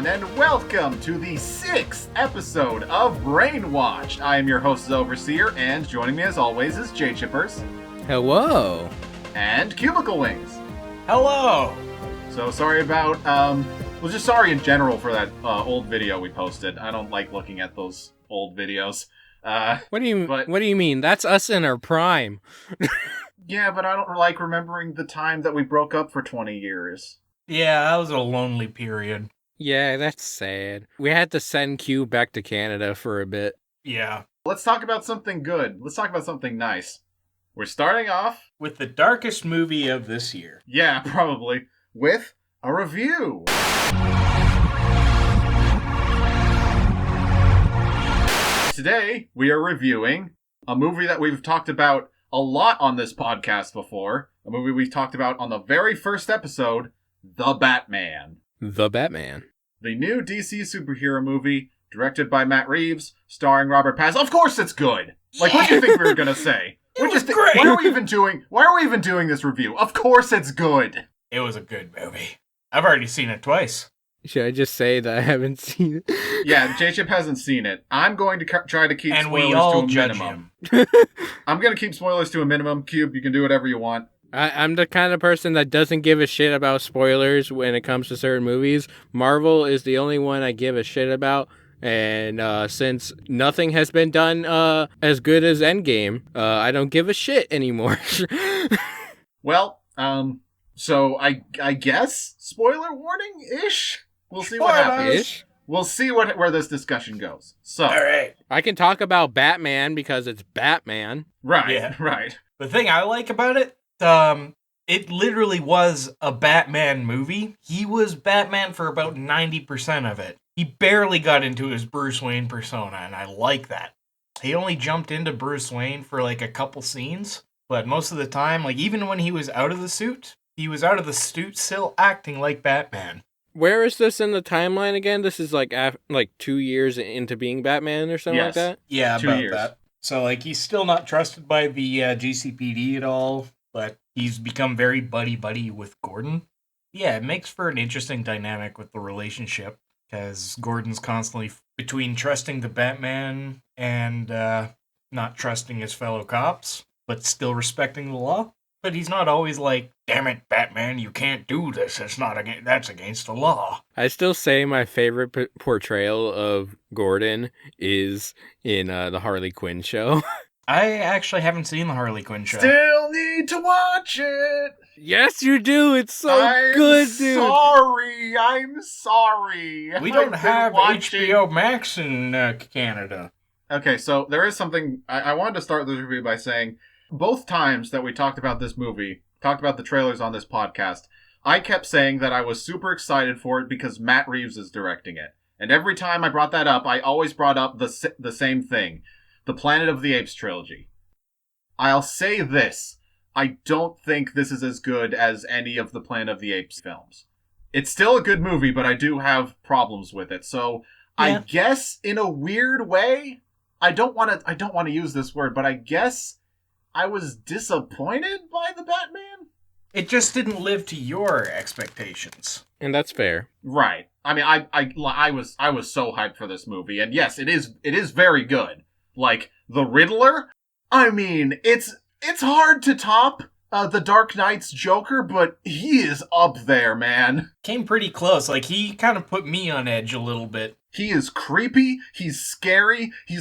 And welcome to the 6th episode of BrainWatched. I am your host, ZehOverseer, and joining me as always is JChippers. Hello. And Cubicle Wings. Hello. So sorry about, just sorry in general for that old video we posted. I don't like looking at those old videos. What do you mean? That's us in our prime. Yeah, but I don't like remembering the time that we broke up for 20 years. Yeah, that was a lonely period. Yeah, that's sad. We had to send Q back to Canada for a bit. Yeah. Let's talk about something good. Let's talk about something nice. We're starting off with the darkest movie of this year. Yeah, probably. With a review. Today, we are reviewing a movie that we've talked about a lot on this podcast before. A movie we talked about on the very first episode, The Batman. The Batman. The new DC superhero movie, directed by Matt Reeves, starring Robert Pattinson. Of course it's good! Like, what do you think we were gonna say? It was great! Why are we even doing this review? Of course it's good! It was a good movie. I've already seen it twice. Should I just say that I haven't seen it? Yeah, JChip hasn't seen it. I'm going to try to keep and spoilers we all to a judge minimum. Him. I'm gonna keep spoilers to a minimum. Cube, you can do whatever you want. I'm the kind of person that doesn't give a shit about spoilers when it comes to certain movies. Marvel is the only one I give a shit about. And since nothing has been done as good as Endgame, I don't give a shit anymore. Well, so I guess spoiler warning-ish? We'll see what happens. Ish? We'll see where this discussion goes. So, all right. I can talk about Batman because it's Batman. Right, yeah. Right. The thing I like about it, it literally was a Batman movie. He was Batman for about 90% of it. He barely got into his Bruce Wayne persona, and I like that. He only jumped into Bruce Wayne for like a couple scenes, but most of the time, like even when he was out of the suit, he was out of the suit still acting like Batman. Where is this in the timeline again? This is like 2 years into being Batman or something like that? Yeah, 2 about years. that. So like he's still not trusted by the GCPD at all, but he's become very buddy-buddy with Gordon. Yeah, it makes for an interesting dynamic with the relationship, because Gordon's constantly between trusting the Batman and not trusting his fellow cops, but still respecting the law. But he's not always like, damn it, Batman, you can't do this. That's against the law. I still say my favorite portrayal of Gordon is in the Harley Quinn show. I actually haven't seen the Harley Quinn show. Still need to watch it! Yes, you do! It's so good, dude! I'm sorry! We don't have HBO Max in Canada. Okay, so there is something... I wanted to start this review by saying, both times that we talked about this movie, talked about the trailers on this podcast, I kept saying that I was super excited for it because Matt Reeves is directing it. And every time I brought that up, I always brought up the same thing. The Planet of the Apes trilogy. I'll say this. I don't think this is as good as any of the Planet of the Apes films. It's still a good movie, but I do have problems with it. So yeah. I guess in a weird way, I don't want to use this word, but I guess I was disappointed by the Batman. It just didn't live to your expectations. And that's fair. Right. I mean, I was so hyped for this movie, and yes, it is very good. Like, the Riddler? I mean, it's hard to top the Dark Knight's Joker, but he is up there, man. Came pretty close. Like, he kind of put me on edge a little bit. He is creepy, he's scary, he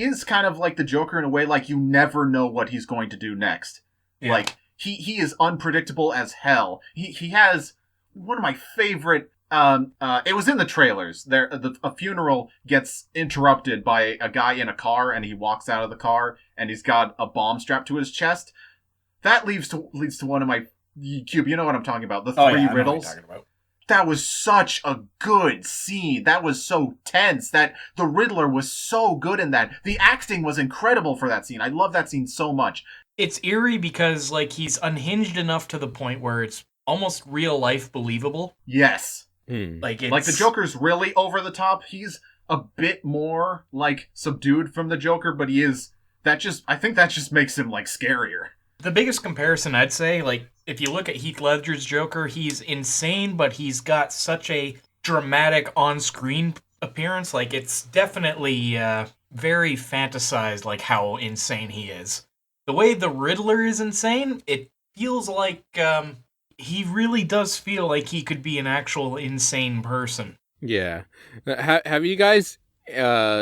is kind of like the Joker in a way, like, you never know what he's going to do next. Yeah. Like, he is unpredictable as hell. He has one of my favorite... it was in the trailers. A funeral gets interrupted by a guy in a car, and he walks out of the car, and he's got a bomb strapped to his chest. That leads to one of my... Cube, you know what I'm talking about. The three riddles. I know what you're talking about. That was such a good scene. That was so tense. That the Riddler was so good in that. The acting was incredible for that scene. I love that scene so much. It's eerie because, like, he's unhinged enough to the point where it's almost real life believable. Yes. Like the Joker's really over the top. He's a bit more like subdued from the Joker, but I think that just makes him like scarier. The biggest comparison I'd say, like, if you look at Heath Ledger's Joker, he's insane, but he's got such a dramatic on-screen appearance. Like, it's definitely very fantasized, like, how insane he is. The way the Riddler is insane, it feels like he really does feel like he could be an actual insane person. Yeah. Have you guys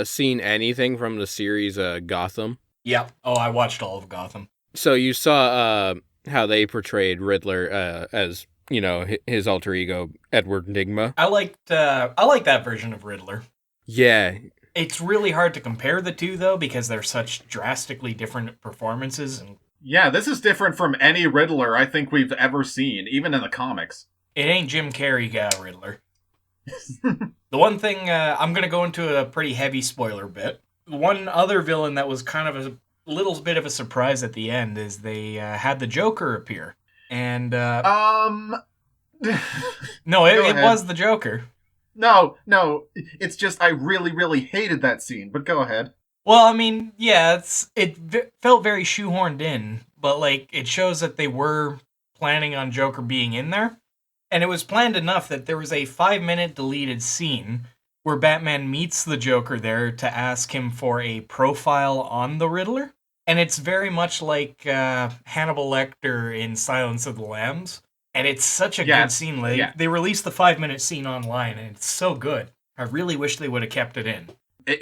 seen anything from the series Gotham? Yeah. Oh, I watched all of Gotham. So you saw how they portrayed Riddler as, you know, his alter ego, Edward Nygma. I like that version of Riddler. Yeah. It's really hard to compare the two, though, because they're such drastically different performances. And yeah, this is different from any Riddler I think we've ever seen, even in the comics. It ain't Jim Carrey Riddler. The one thing, I'm going to go into a pretty heavy spoiler bit. One other villain that was kind of a little bit of a surprise at the end is they had the Joker appear. And, no, it was the Joker. No, it's just I really, really hated that scene, but go ahead. Well, I mean, yeah, it felt very shoehorned in, but, like, it shows that they were planning on Joker being in there. And it was planned enough that there was a 5-minute deleted scene where Batman meets the Joker there to ask him for a profile on the Riddler. And it's very much like Hannibal Lecter in Silence of the Lambs. And it's such a good scene. They released the 5-minute scene online, and it's so good. I really wish they would have kept it in.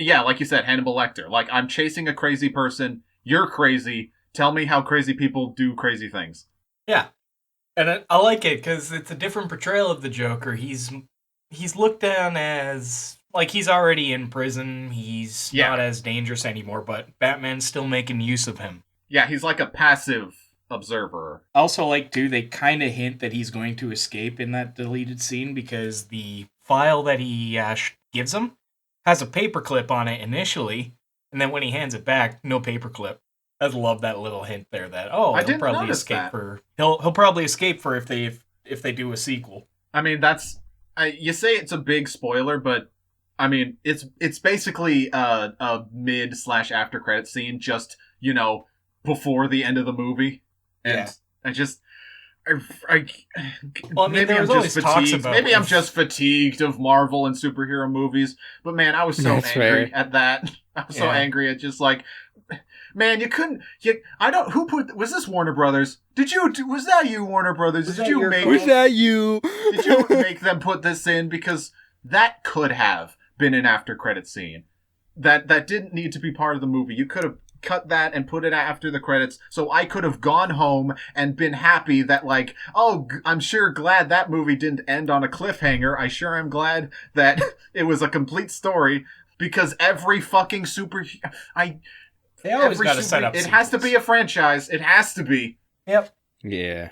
Like you said, Hannibal Lecter. Like, I'm chasing a crazy person. You're crazy. Tell me how crazy people do crazy things. Yeah. And I like it because it's a different portrayal of the Joker. He's looked down as, like, he's already in prison. He's not as dangerous anymore, but Batman's still making use of him. Yeah, he's like a passive observer. Also, like, too, they kind of hint that he's going to escape in that deleted scene because the file that he gives him has a paperclip on it initially, and then when he hands it back, no paperclip. I love that little hint there that he'll probably escape for he'll probably escape for if they do a sequel. I mean, you say it's a big spoiler, but I mean it's basically a mid/after credit scene, just, you know, before the end of the movie. And maybe I'm just fatigued. Maybe I'm just fatigued of Marvel and superhero movies. But man, I was so angry at that. I was so angry at just like, man, was this Warner Brothers? Was that you, Warner Brothers? Was that you? Did you make them put this in? Because that could have been an after credit scene. That didn't need to be part of the movie. You could have cut that and put it after the credits, so I could have gone home and been happy that, like, I'm sure glad that movie didn't end on a cliffhanger. I sure am glad that it was a complete story, because every fucking they always got to set up. It has to be a franchise. It has to be. Yep. Yeah.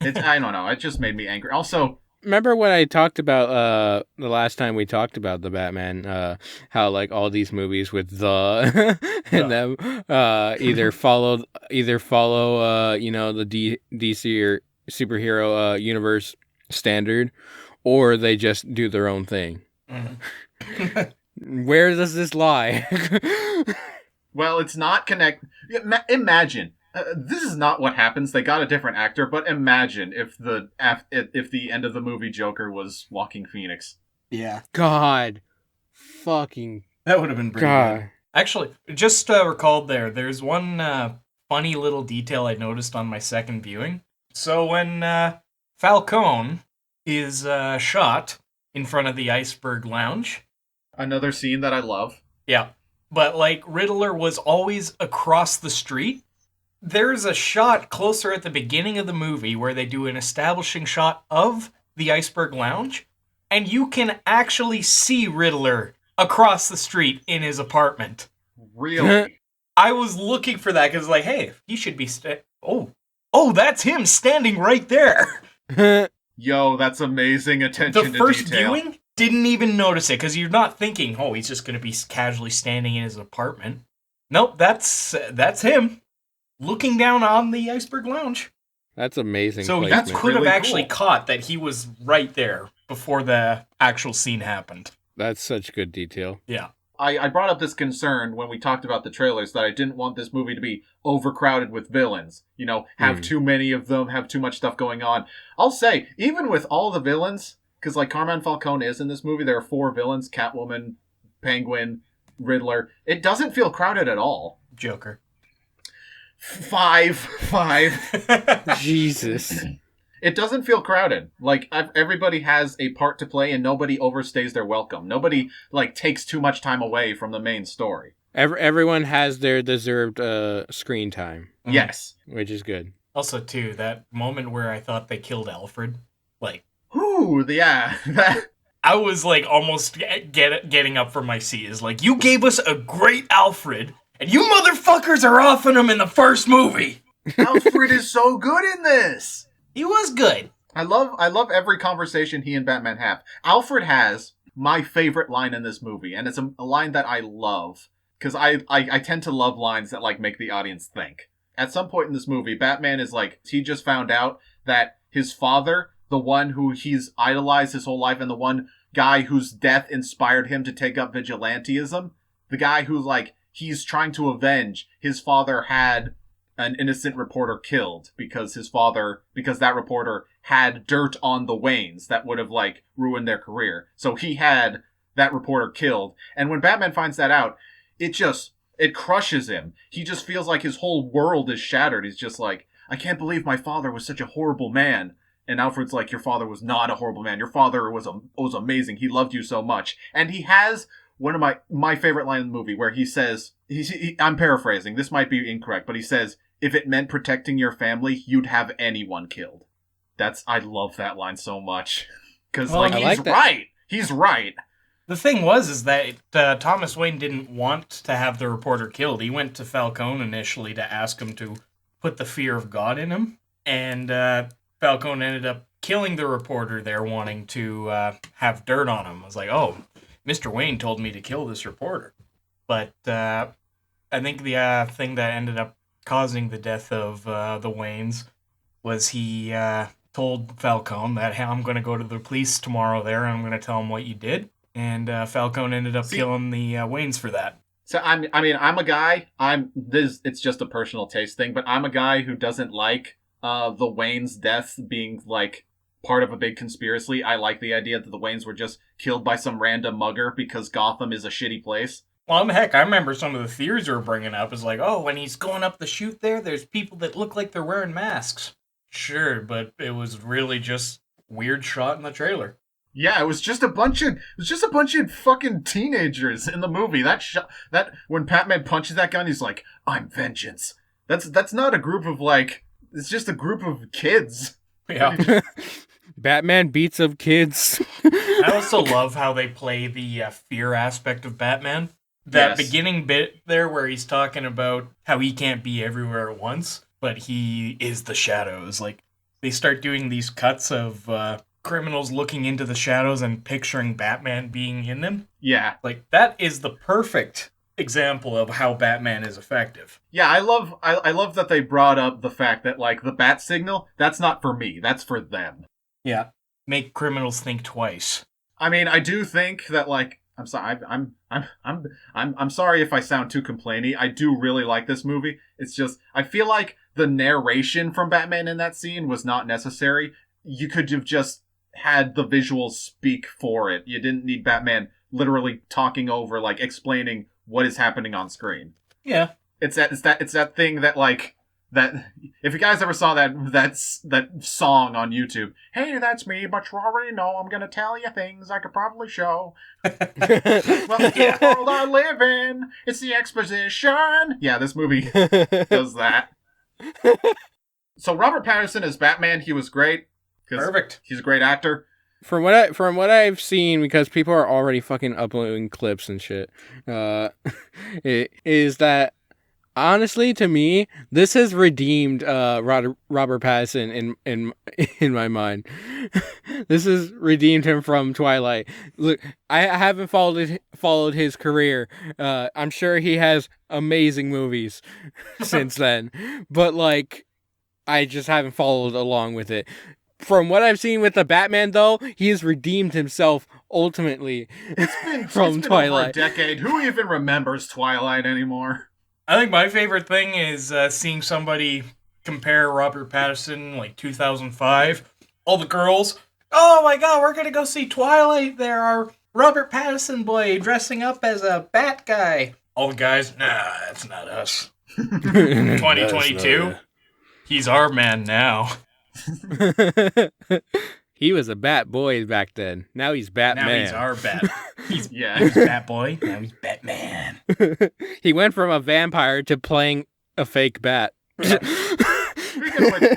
I don't know. It just made me angry. Also, remember when I talked about the last time we talked about the Batman, how like all these movies with the and them either follow you know, the DC or superhero universe standard, or they just do their own thing. Mm-hmm. Where does this lie? Well, it's not connect. Imagine. This is not what happens. They got a different actor, but imagine if the end of the movie Joker was Walking Phoenix. Yeah. God. Fucking. That would have been pretty good. Actually, just recalled there's one funny little detail I noticed on my second viewing. So when Falcone is shot in front of the Iceberg Lounge. Another scene that I love. Yeah. But, like, Riddler was always across the street. There's a shot closer at the beginning of the movie where they do an establishing shot of the Iceberg Lounge, and you can actually see Riddler across the street in his apartment. Really? I was looking for that because, like, hey, he should be... Oh, that's him standing right there. Yo, that's amazing attention to detail. The first viewing, didn't even notice it because you're not thinking, he's just going to be casually standing in his apartment. Nope, that's him. Looking down on the Iceberg Lounge. That's amazing. So placement. you could have really actually cool. caught that he was right there before the actual scene happened. That's such good detail. Yeah. I brought up this concern when we talked about the trailers that I didn't want this movie to be overcrowded with villains. You know, have too many of them, have too much stuff going on. I'll say, even with all the villains, because like Carmine Falcone is in this movie, there are 4 villains: Catwoman, Penguin, Riddler. It doesn't feel crowded at all. Joker. 5. Jesus. It doesn't feel crowded. Like, everybody has a part to play and nobody overstays their welcome. Nobody, like, takes too much time away from the main story. Everyone has their deserved screen time. Yes. Which is good. Also, too, that moment where I thought they killed Alfred, like... Ooh, yeah. I was, like, almost getting up from my seat. Is like, you gave us a great Alfred, and you motherfuckers are offing him in the first movie! Alfred is so good in this! He was good. I love every conversation he and Batman have. Alfred has my favorite line in this movie, and it's a line that I love, because I tend to love lines that, like, make the audience think. At some point in this movie, Batman is like, he just found out that his father, the one who he's idolized his whole life, and the one guy whose death inspired him to take up vigilantism, the guy who, like, he's trying to avenge, his father had an innocent reporter killed because that reporter had dirt on the Waynes that would have, like, ruined their career. So he had that reporter killed. And when Batman finds that out, it crushes him. He just feels like his whole world is shattered. He's just like, I can't believe my father was such a horrible man. And Alfred's like, your father was not a horrible man. Your father was amazing. He loved you so much. And he has one of my favorite line in the movie where he says, I'm paraphrasing, this might be incorrect, but he says, if it meant protecting your family, you'd have anyone killed. I love that line so much. Because, he's right. He's right. The thing is that Thomas Wayne didn't want to have the reporter killed. He went to Falcone initially to ask him to put the fear of God in him. And Falcone ended up killing the reporter there, wanting to have dirt on him. I was like, oh, Mr. Wayne told me to kill this reporter. But I think the thing that ended up causing the death of the Waynes was he told Falcone that, hey, I'm going to go to the police tomorrow there and I'm going to tell them what you did. And Falcone ended up killing the Waynes for that. So I'm a guy. It's just a personal taste thing, but I'm a guy who doesn't like the Waynes' deaths being, like, part of a big conspiracy. I like the idea that the Waynes were just killed by some random mugger because Gotham is a shitty place. Well, heck, I remember some of the theories you were bringing up. Is like, oh, when he's going up the chute there's people that look like they're wearing masks. Sure, but it was really just weird shot in the trailer. Yeah, it was just a bunch of fucking teenagers in the movie. That when Batman punches that gun, he's like, I'm vengeance. That's not a group of, like, it's just a group of kids. Yeah. Batman beats up kids. I also love how they play the fear aspect of Batman. That beginning bit there where he's talking about how he can't be everywhere at once, but he is the shadows. Like, they start doing these cuts of criminals looking into the shadows and picturing Batman being in them. Yeah. Like, that is the perfect example of how Batman is effective. Yeah, I love that they brought up the fact that, like, the bat signal, that's not for me, that's for them. Yeah. Make criminals think twice. I mean, I do think that, like, I'm sorry, I'm sorry if I sound too complainy. I do really like this movie. It's just, I feel like the narration from Batman in that scene was not necessary. You could have just had the visuals speak for it. You didn't need Batman literally talking over, like, explaining what is happening on screen. Yeah. It's that thing that, like, that, if you guys ever saw that song on YouTube, hey, that's me, but you already know I'm gonna tell you things I could probably show. Well, the world I live in, it's the exposition. Yeah, this movie does that. So Robert Pattinson as Batman, he was great. Perfect. He's a great actor. From what I've seen, because people are already fucking uploading clips and shit, it is that, honestly, to me, this has redeemed Robert Pattinson in my mind. This has redeemed him from Twilight. Look, I haven't followed his career. I'm sure he has amazing movies since then, but, like, I just haven't followed along with it. From what I've seen with the Batman, though, he has redeemed himself ultimately from it's been Twilight. over a decade. Who even remembers Twilight anymore? I think my favorite thing is seeing somebody compare Robert Pattinson, like 2005. All the girls, oh my god, we're gonna go see Twilight. There are Robert Pattinson boy dressing up as a bat guy. All the guys, nah, that's not us. 2022, he's our man now. He was a bat boy back then. Now he's Batman. Now he's our bat. He's Bat Boy. Now he's Batman. He went from a vampire to playing a fake bat.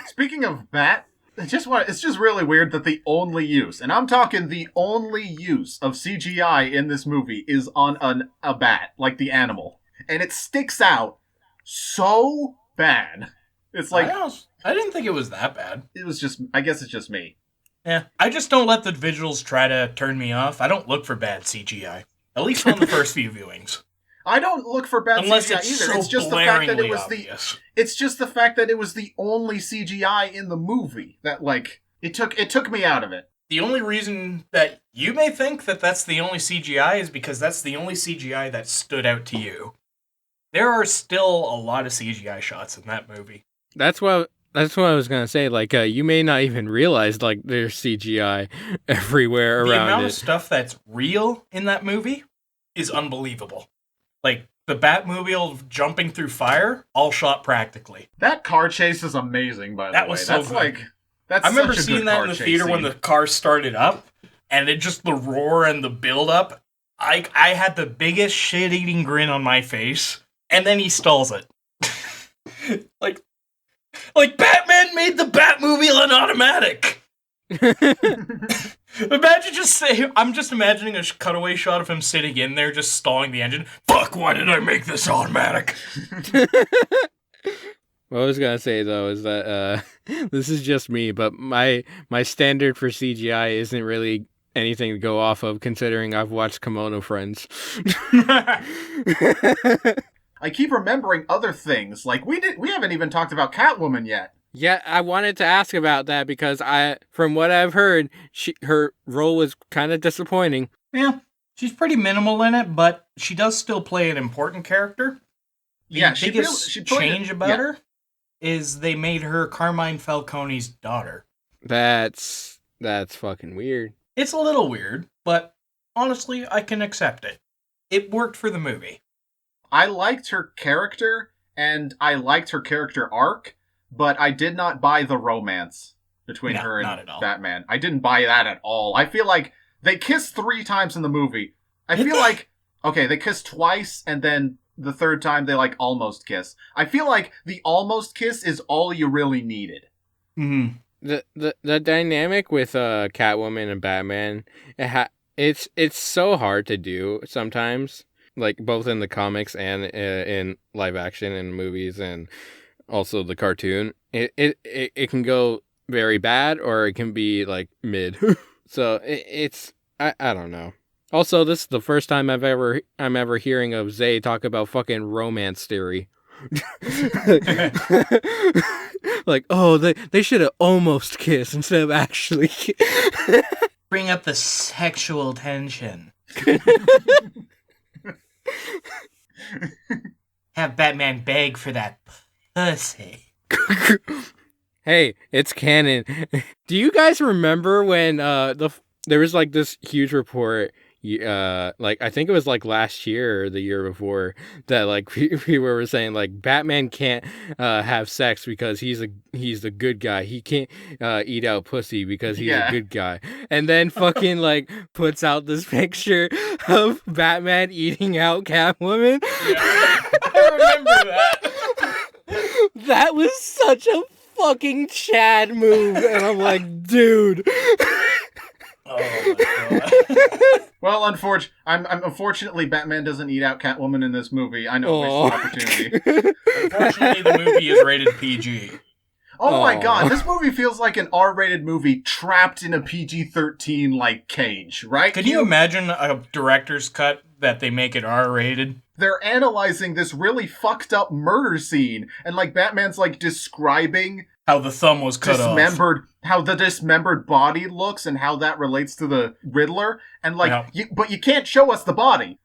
Speaking of bat, it's just really weird that the only use, and I'm talking the only use of CGI in this movie is on a bat, like the animal, and it sticks out so bad. It's like I didn't think it was that bad. It was just, I guess it's just me. Yeah, I just don't let the visuals try to turn me off. I don't look for bad CGI. At least on the first few viewings. I don't look for bad Unless CGI it's either. so It's just the fact that it was obvious. It's just the fact that it was the only CGI in the movie that, like, it took me out of it. The only reason that you may think that that's the only CGI is because that's the only CGI that stood out to you. There are still a lot of CGI shots in that movie. That's what I was gonna say. Like, you may not even realize like there's CGI everywhere around it. The amount of stuff that's real in that movie is unbelievable. Like the Batmobile jumping through fire, all shot practically. That car chase is amazing. By the way, that was so good. That's I remember such a seeing good that car in the chase theater scene. when the car started up, and it just the roar and the build up. I had the biggest shit-eating grin on my face, and then he stalls it. Like Batman made the Batmobile an automatic. Imagine I'm just imagining a cutaway shot of him sitting in there just stalling the engine. Fuck, why did I make this automatic? What I was gonna say though is that this is just me, but my standard for CGI isn't really anything to go off of, considering I've watched Kimono Friends. I keep remembering other things. Like we haven't even talked about Catwoman yet. Yeah, I wanted to ask about that because from what I've heard, her role was kind of disappointing. Yeah, she's pretty minimal in it, but she does still play an important character. The biggest change about her is they made her Carmine Falcone's daughter. That's fucking weird. It's a little weird, but honestly, I can accept it. It worked for the movie. I liked her character, and I liked her character arc, but I did not buy the romance between her and Batman. I didn't buy that at all. I feel like they kissed 3 times in the movie. I feel like, okay, they kissed twice, and then the third time they, like, almost kiss. I feel like the almost kiss is all you really needed. Mm-hmm. The dynamic with Catwoman and Batman, it's so hard to do sometimes. Like, both in the comics and in live action and movies and also the cartoon. It can go very bad or it can be, like, mid. So, I don't know. Also, this is the first time I'm ever hearing of Zeh talk about fucking romance theory. Like, oh, they should have almost kissed instead of actually Bring up the sexual tension. Have Batman beg for that pussy. Hey, it's canon. Do you guys remember when there was like this huge report, like I think it was like last year or the year before, that like people were saying like Batman can't have sex because he's the good guy. He can't eat out pussy because he's a good guy. And then fucking like puts out this picture of Batman eating out Catwoman. Yeah, I remember that. That was such a fucking Chad move, and I'm like, dude. Oh my god. Well, unfortunately, Batman doesn't eat out Catwoman in this movie. I know, wasted opportunity. Unfortunately, the movie is rated PG. Oh my god, this movie feels like an R-rated movie trapped in a PG-13 like cage, right? Could you imagine a director's cut that they make it R-rated? They're analyzing this really fucked up murder scene, and like Batman's like describing how the thumb was cut off. How the dismembered body looks and how that relates to the Riddler. And like, but you can't show us the body.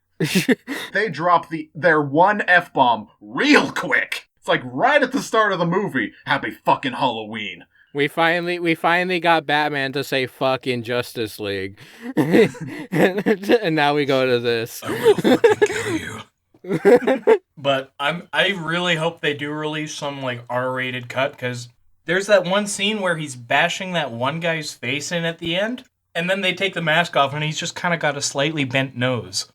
They drop their one F-bomb real quick. It's like right at the start of the movie. Happy fucking Halloween. We finally got Batman to say fuck in Justice League. And now we go to this. I will fucking kill you. But I really hope they do release some like R-rated cut, because there's that one scene where he's bashing that one guy's face in at the end, and then they take the mask off and he's just kind of got a slightly bent nose.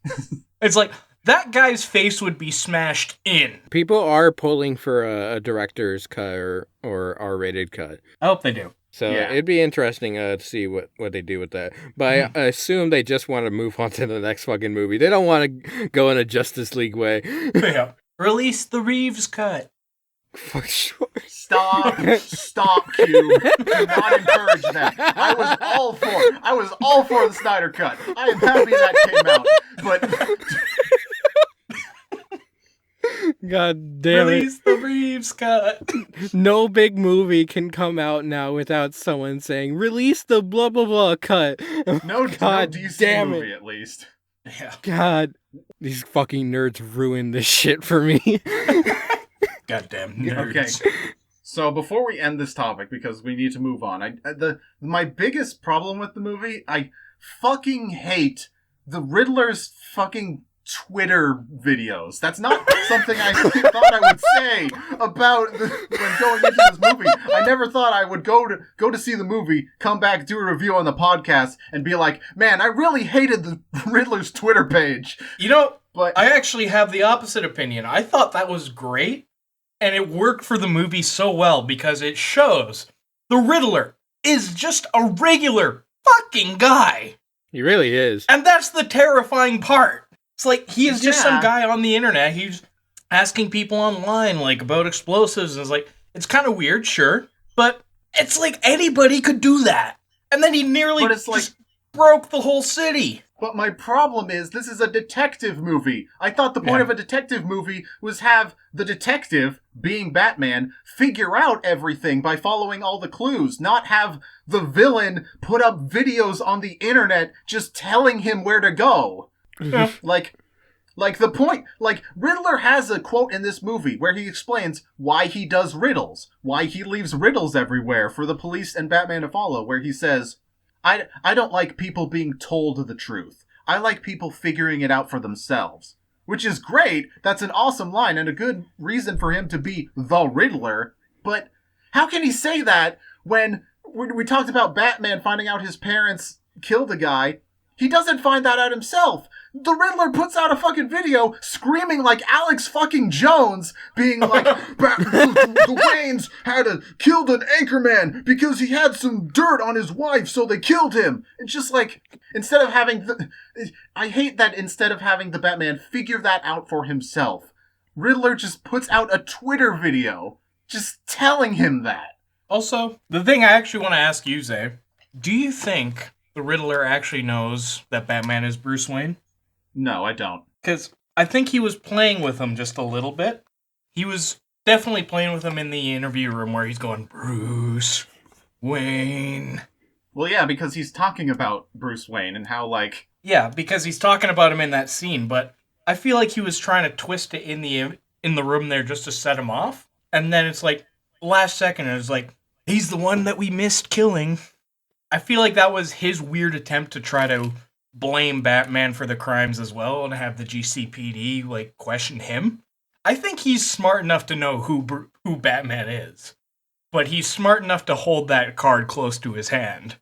It's like, that guy's face would be smashed in. People are pulling for a director's cut or R-rated cut. I hope they do. So it'd be interesting to see what they do with that. But I assume they just want to move on to the next fucking movie. They don't want to go in a Justice League way. Yeah. Release the Reeves cut. Fuck sure. Stop, Q. Do not encourage that. I was all for the Snyder cut. I am happy that came out. But God damn it. Release the Reeves cut. No big movie can come out now without someone saying, release the blah blah blah cut. No DC movie, at least. Yeah. God, these fucking nerds ruined this shit for me. Goddamn nerds. Okay. So before we end this topic, because we need to move on, my biggest problem with the movie, I fucking hate the Riddler's fucking Twitter videos. That's not something I thought I would say about when going into this movie. I never thought I would go to see the movie, come back, do a review on the podcast, and be like, man, I really hated the Riddler's Twitter page. You know, but I actually have the opposite opinion. I thought that was great, and it worked for the movie so well because it shows the Riddler is just a regular fucking guy. He really is. And that's the terrifying part. It's like, he is just some guy on the internet. He's asking people online, like, about explosives. And it's like, it's kind of weird, sure. But it's like anybody could do that. And then he nearly just broke the whole city. But my problem is, this is a detective movie. I thought the point of a detective movie was have the detective, being Batman, figure out everything by following all the clues, not have the villain put up videos on the internet just telling him where to go. Yeah. Like the point, Riddler has a quote in this movie where he explains why he does riddles, why he leaves riddles everywhere for the police and Batman to follow, where he says, I don't like people being told the truth. I like people figuring it out for themselves. Which is great. That's an awesome line and a good reason for him to be the Riddler. But how can he say that when we talked about Batman finding out his parents killed a guy? He doesn't find that out himself. The Riddler puts out a fucking video screaming like Alex fucking Jones, being like, the Waynes killed an anchorman because he had some dirt on his wife, so they killed him. It's just like, instead of having I hate that instead of having the Batman figure that out for himself, Riddler just puts out a Twitter video just telling him that. Also, the thing I actually want to ask you, Zay, do you think the Riddler actually knows that Batman is Bruce Wayne? No, I don't. Because I think he was playing with him just a little bit. He was definitely playing with him in the interview room where he's going, Bruce Wayne. Well, yeah, because he's talking about Bruce Wayne and how, like... Yeah, because he's talking about him in that scene, but I feel like he was trying to twist it in the room there just to set him off. And then it's like, last second, it was like, he's the one that we missed killing. I feel like that was his weird attempt to try to blame Batman for the crimes as well and have the GCPD, like, question him. I think he's smart enough to know who Batman is. But he's smart enough to hold that card close to his hand.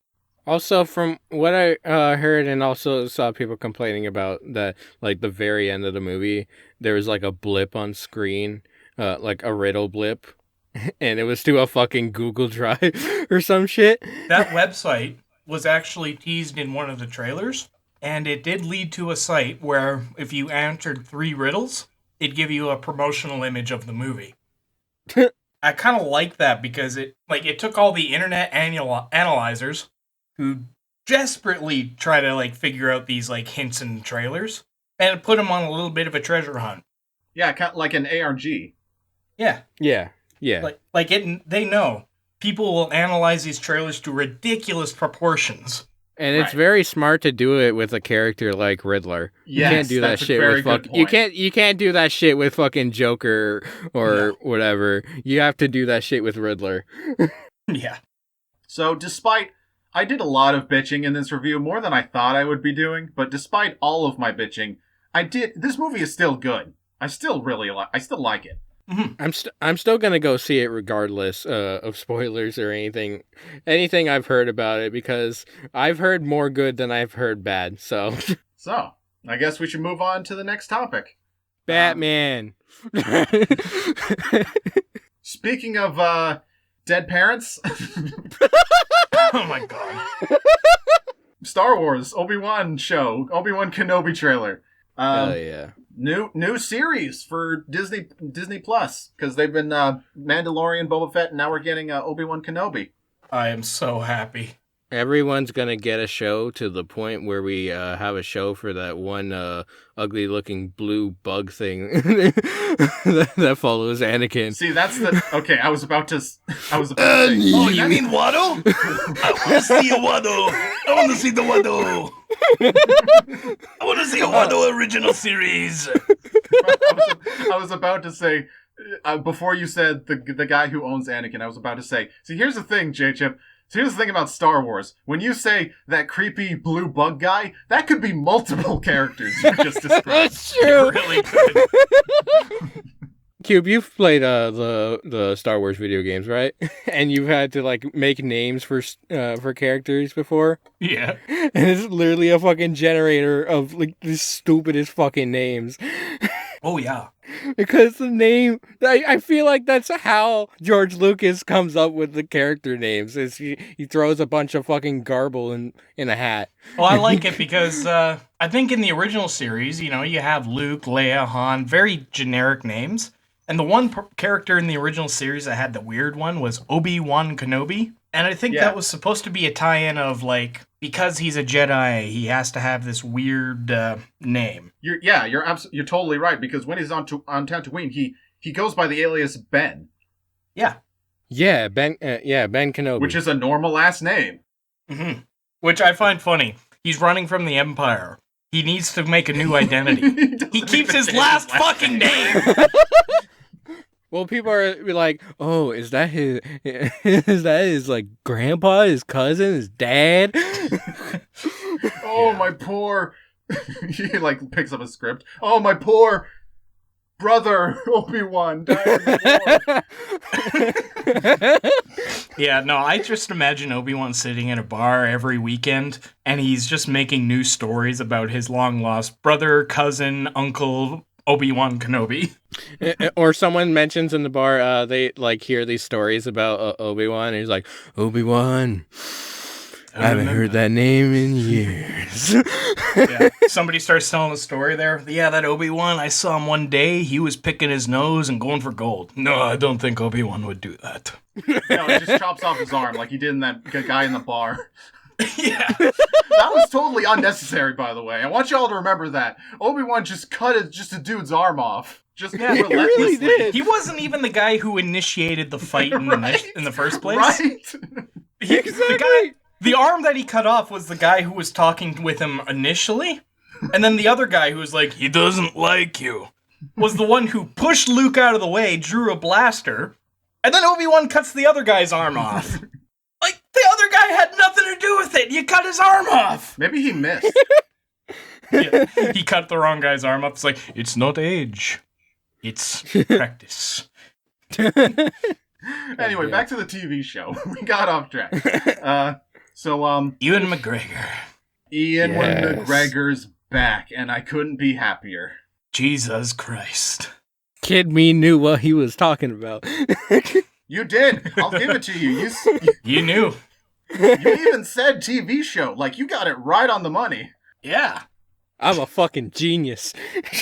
Also, from what I heard and also saw people complaining about that, like, the very end of the movie, there was, like, a blip on screen, like a riddle blip. And it was to a fucking Google Drive or some shit. That website was actually teased in one of the trailers, and it did lead to a site where if you answered 3 riddles, it'd give you a promotional image of the movie. I kind of like that because it took all the internet analyzers who desperately try to like figure out these like hints and trailers, and it put them on a little bit of a treasure hunt. Yeah, kind of like an ARG. Yeah. Yeah. Yeah. They know. people will analyze these trailers to ridiculous proportions. And it's very smart to do it with a character like Riddler. You can't do that shit with you can't do that shit with fucking Joker or whatever. You have to do that shit with Riddler. Yeah. So I did a lot of bitching in this review, more than I thought I would be doing, but despite all of my bitching, this movie is still good. I still like it. Mm-hmm. I'm still gonna go see it regardless of spoilers or anything I've heard about it, because I've heard more good than I've heard bad. So I guess we should move on to the next topic. Batman. Speaking of dead parents. Oh my god. Star Wars Obi-Wan Kenobi trailer. Hell yeah. New series for Disney Plus, because they've been Mandalorian, Boba Fett, and now we're getting Obi-Wan Kenobi. I am so happy. Everyone's gonna get a show to the point where we have a show for that one ugly-looking blue bug thing that follows Anakin. See, that's okay. I was about to say. Oh, you mean Waddle? I want to see a Waddle. I want to see the Waddle. I want to see a Waddle original series. I was about to say, before you said the guy who owns Anakin, I was about to say, see, here's the thing, JChip. So here's the thing about Star Wars. When you say that creepy blue bug guy, that could be multiple characters you just described. That's true. It really could. Cube, you've played the Star Wars video games, right? And you've had to like make names for characters before. Yeah. And it's literally a fucking generator of like the stupidest fucking names. Oh yeah. Because the name, I feel like that's how George Lucas comes up with the character names. Is he throws a bunch of fucking garble in a hat. Well, I like it because I think in the original series, you have Luke, Leia, Han, very generic names. And the one character in the original series that had the weird one was Obi-Wan Kenobi. And I think that was supposed to be a tie-in of, like, because he's a Jedi, he has to have this weird name. You're totally right, because when he's on Tatooine, he goes by the alias Ben. Yeah. Yeah, Ben Kenobi. Which is a normal last name. Mm-hmm. Which I find funny. He's running from the Empire. He needs to make a new identity. he keeps his last fucking name. Well, people are like, "Oh, is that his like grandpa, his cousin, his dad?" My poor. He like picks up a script. Oh, my poor brother Obi-Wan died in the war. Yeah, no, I just imagine Obi-Wan sitting in a bar every weekend, and he's just making new stories about his long lost brother, cousin, uncle. Obi-Wan Kenobi. Or someone mentions in the bar, they like hear these stories about Obi-Wan, and he's like, Obi-Wan, I haven't heard that name in years. Yeah. Somebody starts telling a story there. Yeah, that Obi-Wan, I saw him one day, he was picking his nose and going for gold. No, I don't think Obi-Wan would do that. No, he just chops off his arm like he did in that guy in the bar. Yeah. That was totally unnecessary, by the way. I want y'all to remember that. Obi-Wan just cut a dude's arm off. Just relentlessly. He really did. He wasn't even the guy who initiated the fight in the first place. Right? Exactly. The arm that he cut off was the guy who was talking with him initially. And then the other guy who was like, he doesn't like you, was the one who pushed Luke out of the way, drew a blaster, and then Obi-Wan cuts the other guy's arm off. Like, the other guy had nothing to do with it. You cut his arm off. Maybe he missed. Yeah, he cut the wrong guy's arm off. It's like, it's not age. It's practice. Anyway, back to the TV show. We got off track. Ewan McGregor. Ian McGregor's back, and I couldn't be happier. Jesus Christ. Kid me knew what he was talking about. You did. I'll give it to you. You knew. You even said TV show. Like, you got it right on the money. Yeah. I'm a fucking genius.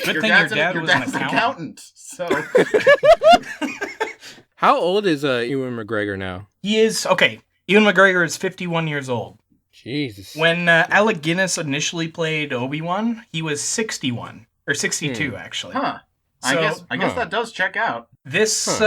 Good thing your dad was an accountant. So. How old is Ewan McGregor now? He is, okay, Ewan McGregor is 51 years old. Jesus. When Alec Guinness initially played Obi-Wan, he was 61. Or 62, actually. Huh. I guess that does check out. This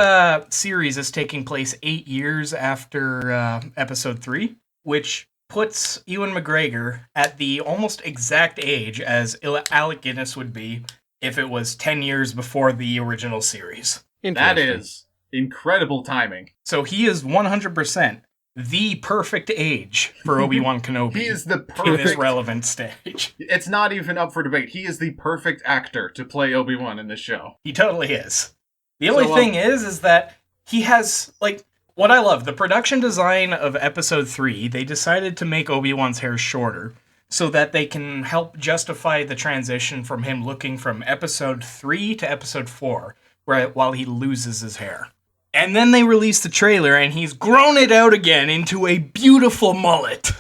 series is taking place 8 years after episode 3, which puts Ewan McGregor at the almost exact age as Alec Guinness would be if it was 10 years before the original series. That is incredible timing. So he is 100% the perfect age for Obi-Wan Kenobi. He is the in perfect... this relevant stage. It's not even up for debate. He is the perfect actor to play Obi-Wan in this show. He totally is. The only thing is that he has, like, what I love, the production design of episode 3, they decided to make Obi-Wan's hair shorter so that they can help justify the transition from him looking from episode 3 to episode 4, while he loses his hair. And then they released the trailer, and he's grown it out again into a beautiful mullet.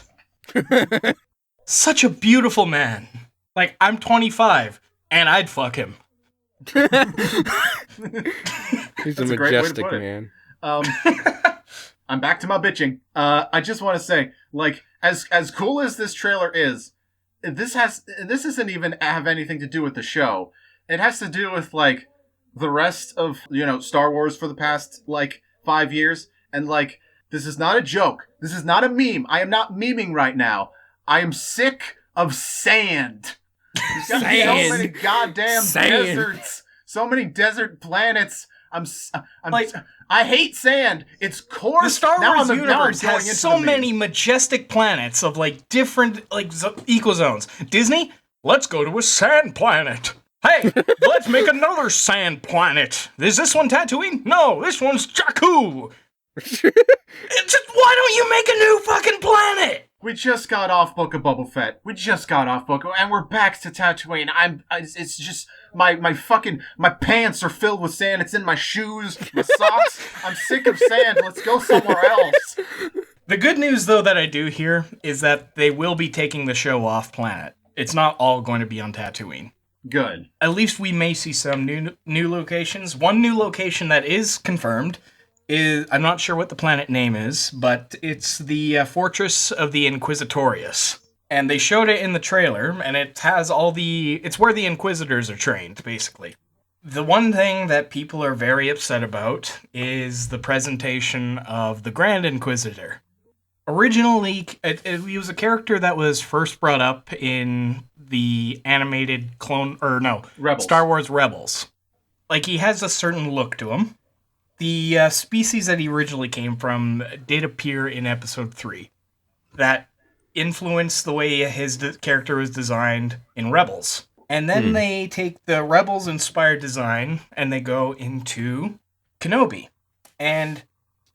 Such a beautiful man. Like, I'm 25, and I'd fuck him. He's a majestic man. I'm back to my bitching. I just want to say, like, as cool as this trailer is, this doesn't even have anything to do with the show. It has to do with, like, the rest of, Star Wars for the past, 5 years. And, this is not a joke. This is not a meme. I am not memeing right now. I am sick of sand. There's got so many goddamn deserts. So many desert planets. I hate sand. It's coarse. The Star Wars universe has so many majestic planets of different ecozones. Disney, let's go to a sand planet. Hey, let's make another sand planet. Is this one Tatooine? No, this one's Jakku. Why don't you make a new fucking planet? We just got off Book of Boba Fett. And we're back to Tatooine. It's just my pants are filled with sand. It's in my shoes, my socks. I'm sick of sand. Let's go somewhere else. The good news, though, that I do hear is that they will be taking the show off planet. It's not all going to be on Tatooine. Good. At least we may see some new locations. One new location that is confirmed is, I'm not sure what the planet name is, but it's the Fortress of the Inquisitorius. And they showed it in the trailer, and it has it's where the Inquisitors are trained, basically. The one thing that people are very upset about is the presentation of the Grand Inquisitor. Originally, he was a character that was first brought up in the animated Rebels. Star Wars Rebels. He has a certain look to him. The species that he originally came from did appear in episode 3. That influenced the way his character was designed in Rebels. And then they take the Rebels-inspired design and they go into Kenobi. And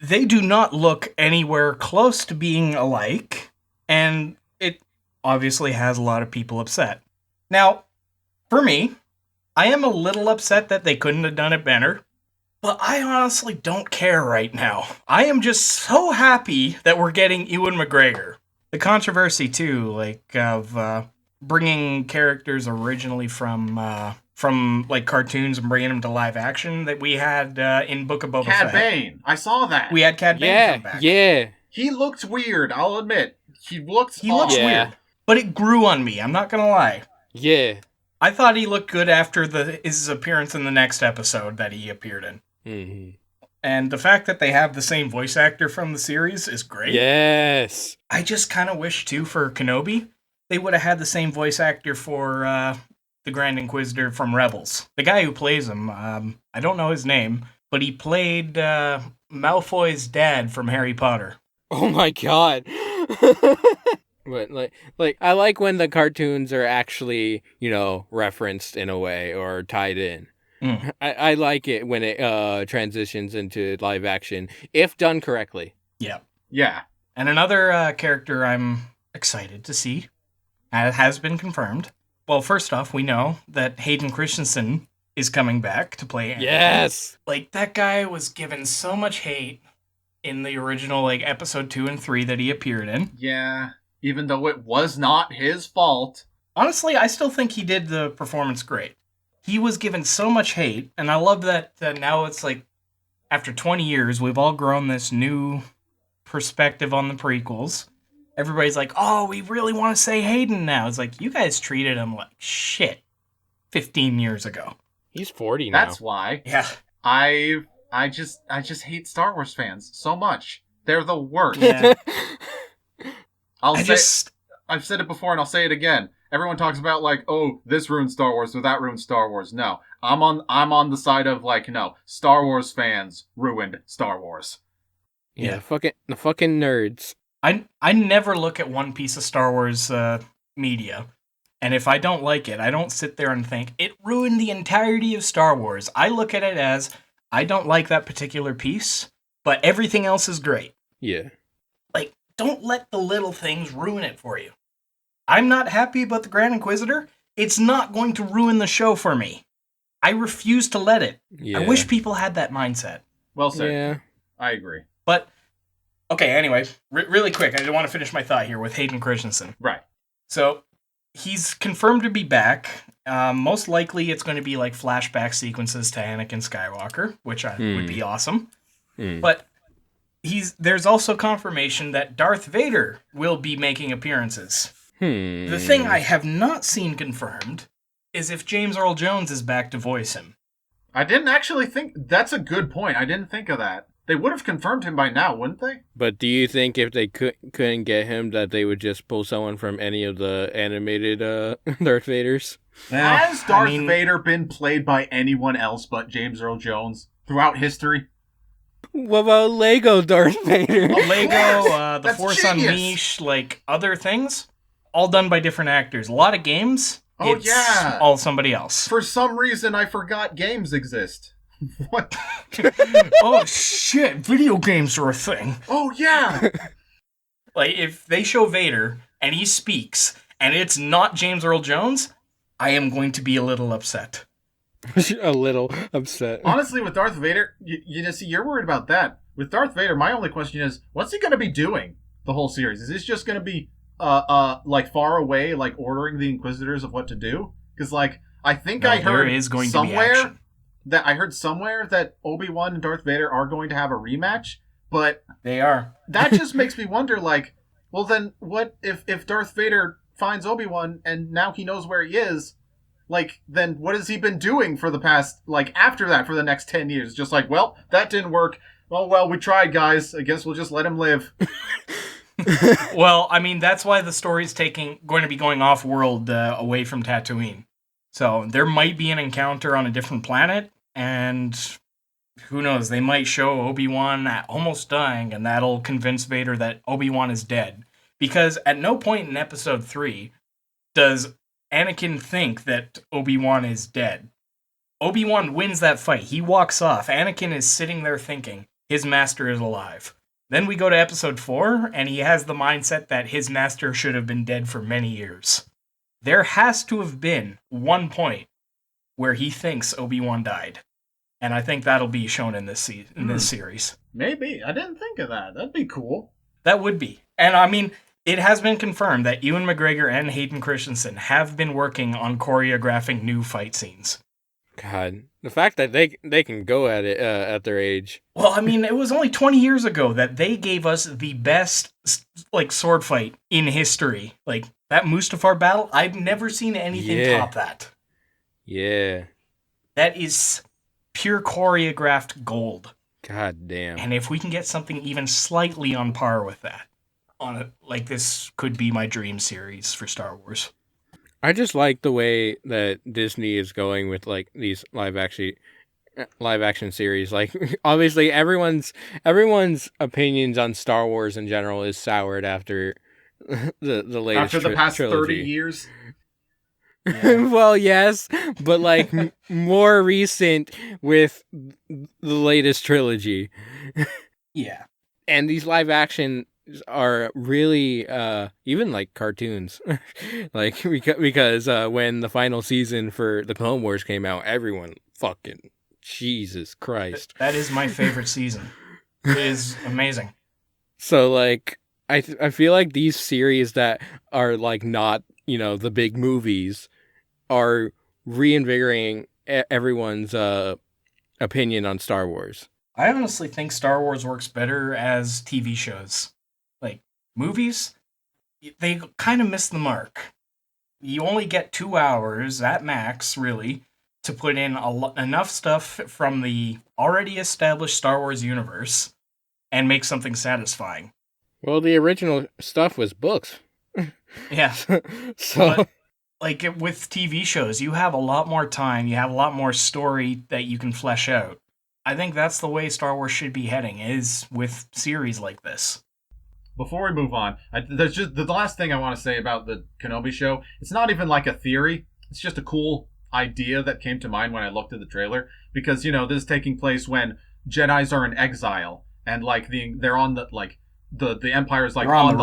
they do not look anywhere close to being alike. And it obviously has a lot of people upset. Now, for me, I am a little upset that they couldn't have done it better. But I honestly don't care right now. I am just so happy that we're getting Ewan McGregor. The controversy, too, of bringing characters originally from cartoons and bringing them to live action that we had in Book of Boba Fett. Cad Bane. I saw that. We had Cad Bane come back. Yeah. He looked weird, I'll admit. He looks weird. But it grew on me, I'm not going to lie. Yeah. I thought he looked good after his appearance in the next episode that he appeared in. Mm-hmm. And the fact that they have the same voice actor from the series is great. Yes. I just kind of wish, too, for Kenobi, they would have had the same voice actor for the Grand Inquisitor from Rebels. The guy who plays him, I don't know his name, but he played Malfoy's dad from Harry Potter. Oh my god. But I like when the cartoons are actually, referenced in a way or tied in. I like it when it transitions into live action, if done correctly. Yeah. Yeah. And another character I'm excited to see has been confirmed. Well, first off, we know that Hayden Christensen is coming back to play Anakin. Yes! That guy was given so much hate in the original, episode 2 and 3 that he appeared in. Yeah, even though it was not his fault. Honestly, I still think he did the performance great. He was given so much hate, and I love that now it's after 20 years, we've all grown this new perspective on the prequels. Everybody's like, oh, we really want to say Hayden now. It's you guys treated him like shit 15 years ago. He's 40 now. That's why. Yeah. I I just hate Star Wars fans so much. They're the worst. Yeah. I've said it before and I'll say it again. Everyone talks about like, oh, this ruined Star Wars or that ruined Star Wars. No, I'm on the side of like, no, Star Wars fans ruined Star Wars. Yeah, the fucking nerds. I never look at one piece of Star Wars media, and if I don't like it, I don't sit there and think it ruined the entirety of Star Wars. I look at it as I don't like that particular piece, but everything else is great. Yeah. Like, don't let the little things ruin it for you. I'm not happy about the Grand Inquisitor. It's not going to ruin the show for me. I refuse to let it. Yeah. I wish people had that mindset. Well said. Yeah. I agree. But, okay, anyway, really quick, I want to finish my thought here with Hayden Christensen. Right. So, he's confirmed to be back. Most likely it's going to be like flashback sequences to Anakin Skywalker, which would be awesome. But there's also confirmation that Darth Vader will be making appearances. The thing I have not seen confirmed is if James Earl Jones is back to voice him. I didn't actually think... That's a good point. I didn't think of that. They would have confirmed him by now, wouldn't they? But do you think if they couldn't get him, that they would just pull someone from any of the animated Darth Vaders? Has Darth Vader been played by anyone else but James Earl Jones throughout history? What about Lego Darth Vader? Lego, The Force genius. Unleashed, like other things, all done by different actors. A lot of games, it's yeah. all somebody else. For some reason, I forgot games exist. What? Oh shit, video games are a thing. Oh yeah. Like, if they show Vader and he speaks and it's not James Earl Jones, I am going to be a little upset. A little upset. Honestly, with Darth Vader, you're worried about that. With Darth Vader, my only question is, what's he going to be doing the whole series? Is this just going to be, like far away, like ordering the Inquisitors of what to do? Because, like, I think I heard there is going somewhere to be action. that Obi-Wan and Darth Vader are going to have a rematch, but They are. that just makes me wonder, like, well then, what if Darth Vader finds Obi-Wan and now he knows where he is? Like, then what has he been doing for the past, like, after that, for the next 10 years? Just like, well, that didn't work. Oh, well, we tried, guys. I guess we'll just let him live. Well, I mean, that's why the story's going to be going off-world, away from Tatooine. So there might be an encounter on a different planet, and who knows, they might show Obi-Wan almost dying, and that'll convince Vader that Obi-Wan is dead. Because at no point in Episode 3 does Anakin think that Obi-Wan is dead. Obi-Wan wins that fight. He walks off. Anakin is sitting there thinking his master is alive. Then we go to Episode 4, and he has the mindset that his master should have been dead for many years. There has to have been one point where he thinks Obi-Wan died. And I think that'll be shown in this this series. Maybe. I didn't think of that. That'd be cool. That would be. And I mean, it has been confirmed that Ewan McGregor and Hayden Christensen have been working on choreographing new fight scenes. God, the fact that they can go at it at their age. Well, I mean, it was only 20 years ago that they gave us the best, like, sword fight in history. Like, that Mustafar battle, I've never seen anything top that. Yeah. That is pure choreographed gold. God damn. And if we can get something even slightly on par with that, like, this could be my dream series for Star Wars. I just like the way that Disney is going with, like, these live action series. Like, obviously everyone's opinions on Star Wars in general is soured after the latest After the past trilogy. 30 years. Yeah. Well, yes, but like more recent with the latest trilogy. Yeah. And these live action are really even like cartoons. Like because when the final season for the Clone Wars came out, everyone fucking Jesus Christ. That is my favorite season. It is amazing. So like I feel like these series that are like not, you know, the big movies are reinvigorating everyone's opinion on Star Wars. I honestly think Star Wars works better as TV shows. Like, movies, they kind of miss the mark. You only get 2 hours at max, really, to put in enough stuff from the already established Star Wars universe and make something satisfying. Well, the original stuff was books. Yeah. So, But, like with TV shows, you have a lot more time, you have a lot more story that you can flesh out. I think that's the way Star Wars should be heading, is with series like this. Before we move on, there's just the last thing I want to say about the Kenobi show. It's not even like a theory. It's just a cool idea that came to mind when I looked at the trailer. Because, this is taking place when Jedis are in exile. And, like, they're on the, like, the Empire is, like, on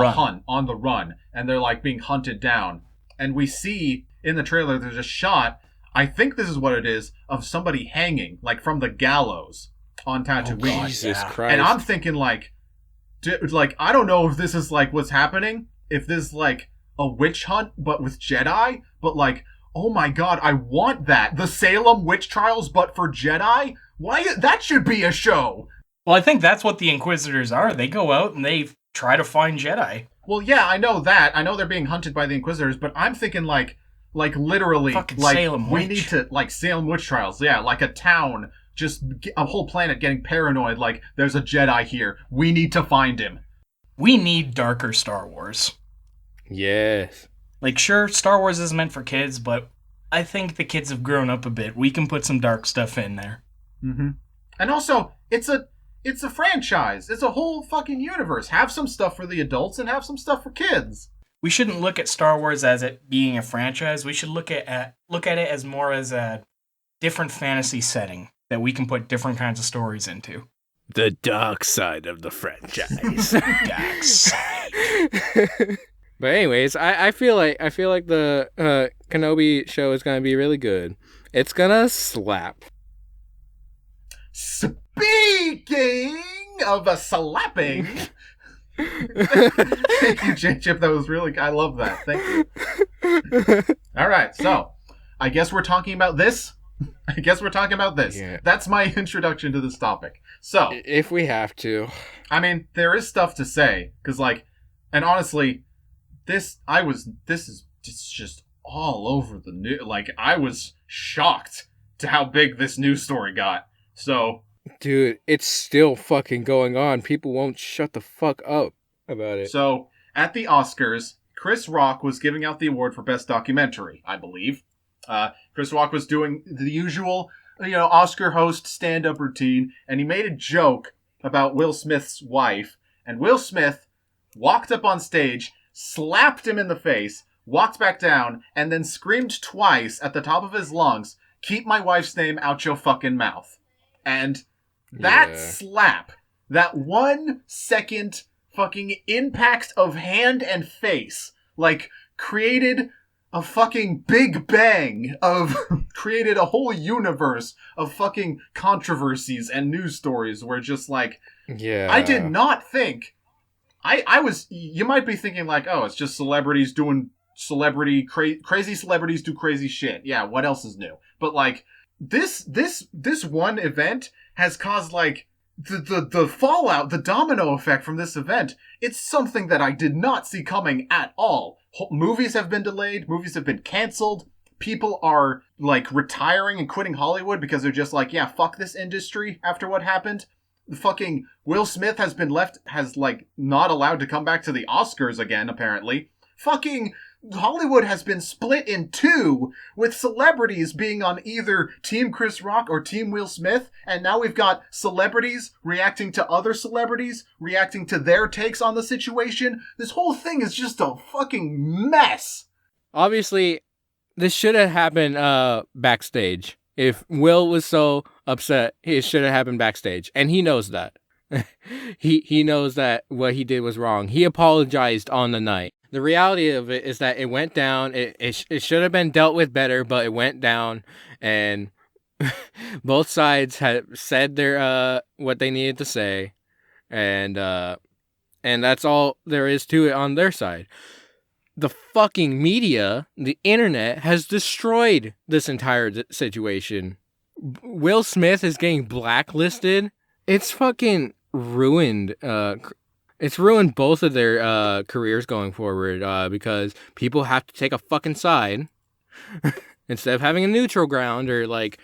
the run. And they're, like, being hunted down. And we see in the trailer, there's a shot, I think this is what it is, of somebody hanging, like, from the gallows on Tatooine. oh, Jesus Christ. And I'm thinking, like, I don't know if this is, like, what's happening, if this is, like, a witch hunt, but with Jedi, but, like, oh my god, I want that. The Salem witch trials, but for Jedi? Why? That should be a show. Well, I think that's what the Inquisitors are. They go out and they try to find Jedi. Well, yeah, I know that. I know they're being hunted by the Inquisitors, but I'm thinking, like literally, fucking like, Salem we witch. need to, like, Salem witch trials. Yeah, like a town, just a whole planet getting paranoid, like, there's a Jedi here. We need to find him. We need darker Star Wars. Yes. Like, sure, Star Wars is meant for kids, but I think the kids have grown up a bit. We can put some dark stuff in there. Mm-hmm. And also, it's a franchise. It's a whole fucking universe. Have some stuff for the adults and have some stuff for kids. We shouldn't look at Star Wars as it being a franchise. We should look at it as more as a different fantasy setting that we can put different kinds of stories into. The dark side of the franchise. Dark side. But anyways, I feel like the Kenobi show is gonna be really good. It's gonna slap. Speaking of a slapping. Thank you, JChip. That was really, I love that. Thank you. All right, so I guess we're talking about this. Yeah. That's my introduction to this topic. So, if we have to, I mean, there is stuff to say because, like, and honestly, this is just all over the news. Like, I was shocked to how big this news story got. So, dude, it's still fucking going on. People won't shut the fuck up about it. So, at the Oscars, Chris Rock was giving out the award for Best Documentary, I believe. Chris Rock was doing the usual, Oscar host stand-up routine, and he made a joke about Will Smith's wife, and Will Smith walked up on stage, slapped him in the face, walked back down, and then screamed twice at the top of his lungs, "Keep my wife's name out your fucking mouth." And that slap, that 1 second fucking impact of hand and face, like, created a fucking big bang created a whole universe of fucking controversies and news stories where just, like, I did not think, I was, you might be thinking, like, oh, it's just celebrities doing crazy celebrities do crazy shit. Yeah, what else is new? But, like, this one event has caused, like, the fallout, the domino effect from this event. It's something that I did not see coming at all. Movies have been delayed. Movies have been canceled. People are, like, retiring and quitting Hollywood because they're just like, yeah, fuck this industry after what happened. Fucking Will Smith has not allowed to come back to the Oscars again, apparently. Fucking Hollywood has been split in two, with celebrities being on either Team Chris Rock or Team Will Smith, and now we've got celebrities reacting to other celebrities, reacting to their takes on the situation. This whole thing is just a fucking mess. Obviously, this should have happened backstage. If Will was so upset, it should have happened backstage, and he knows that. he knows that what he did was wrong. He apologized on the night. The reality of it is that it went down. It should have been dealt with better, but it went down, and both sides had said their what they needed to say, and that's all there is to it on their side. The fucking media, the internet, has destroyed this entire situation. Will Smith is getting blacklisted. It's fucking ruined. It's ruined both of their careers going forward because people have to take a fucking side. instead of having a neutral ground or like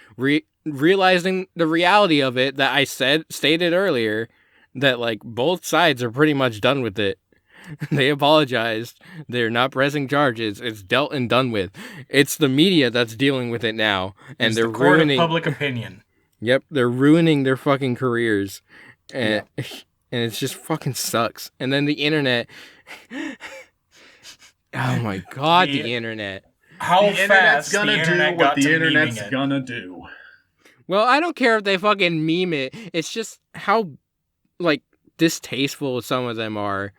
realizing the reality of it that I stated earlier, that like both sides are pretty much done with it. They apologized. They're not pressing charges. It's dealt and done with. It's the media that's dealing with it now, and It's they're the court ruining of public opinion. Yep, they're ruining their fucking careers, and and it just fucking sucks. And then the internet. Oh my god, the internet. How the fast internet's gonna the internet do got what the to internet's memeing it. gonna do. Well, I don't care if they fucking meme it. It's just how, like, distasteful some of them are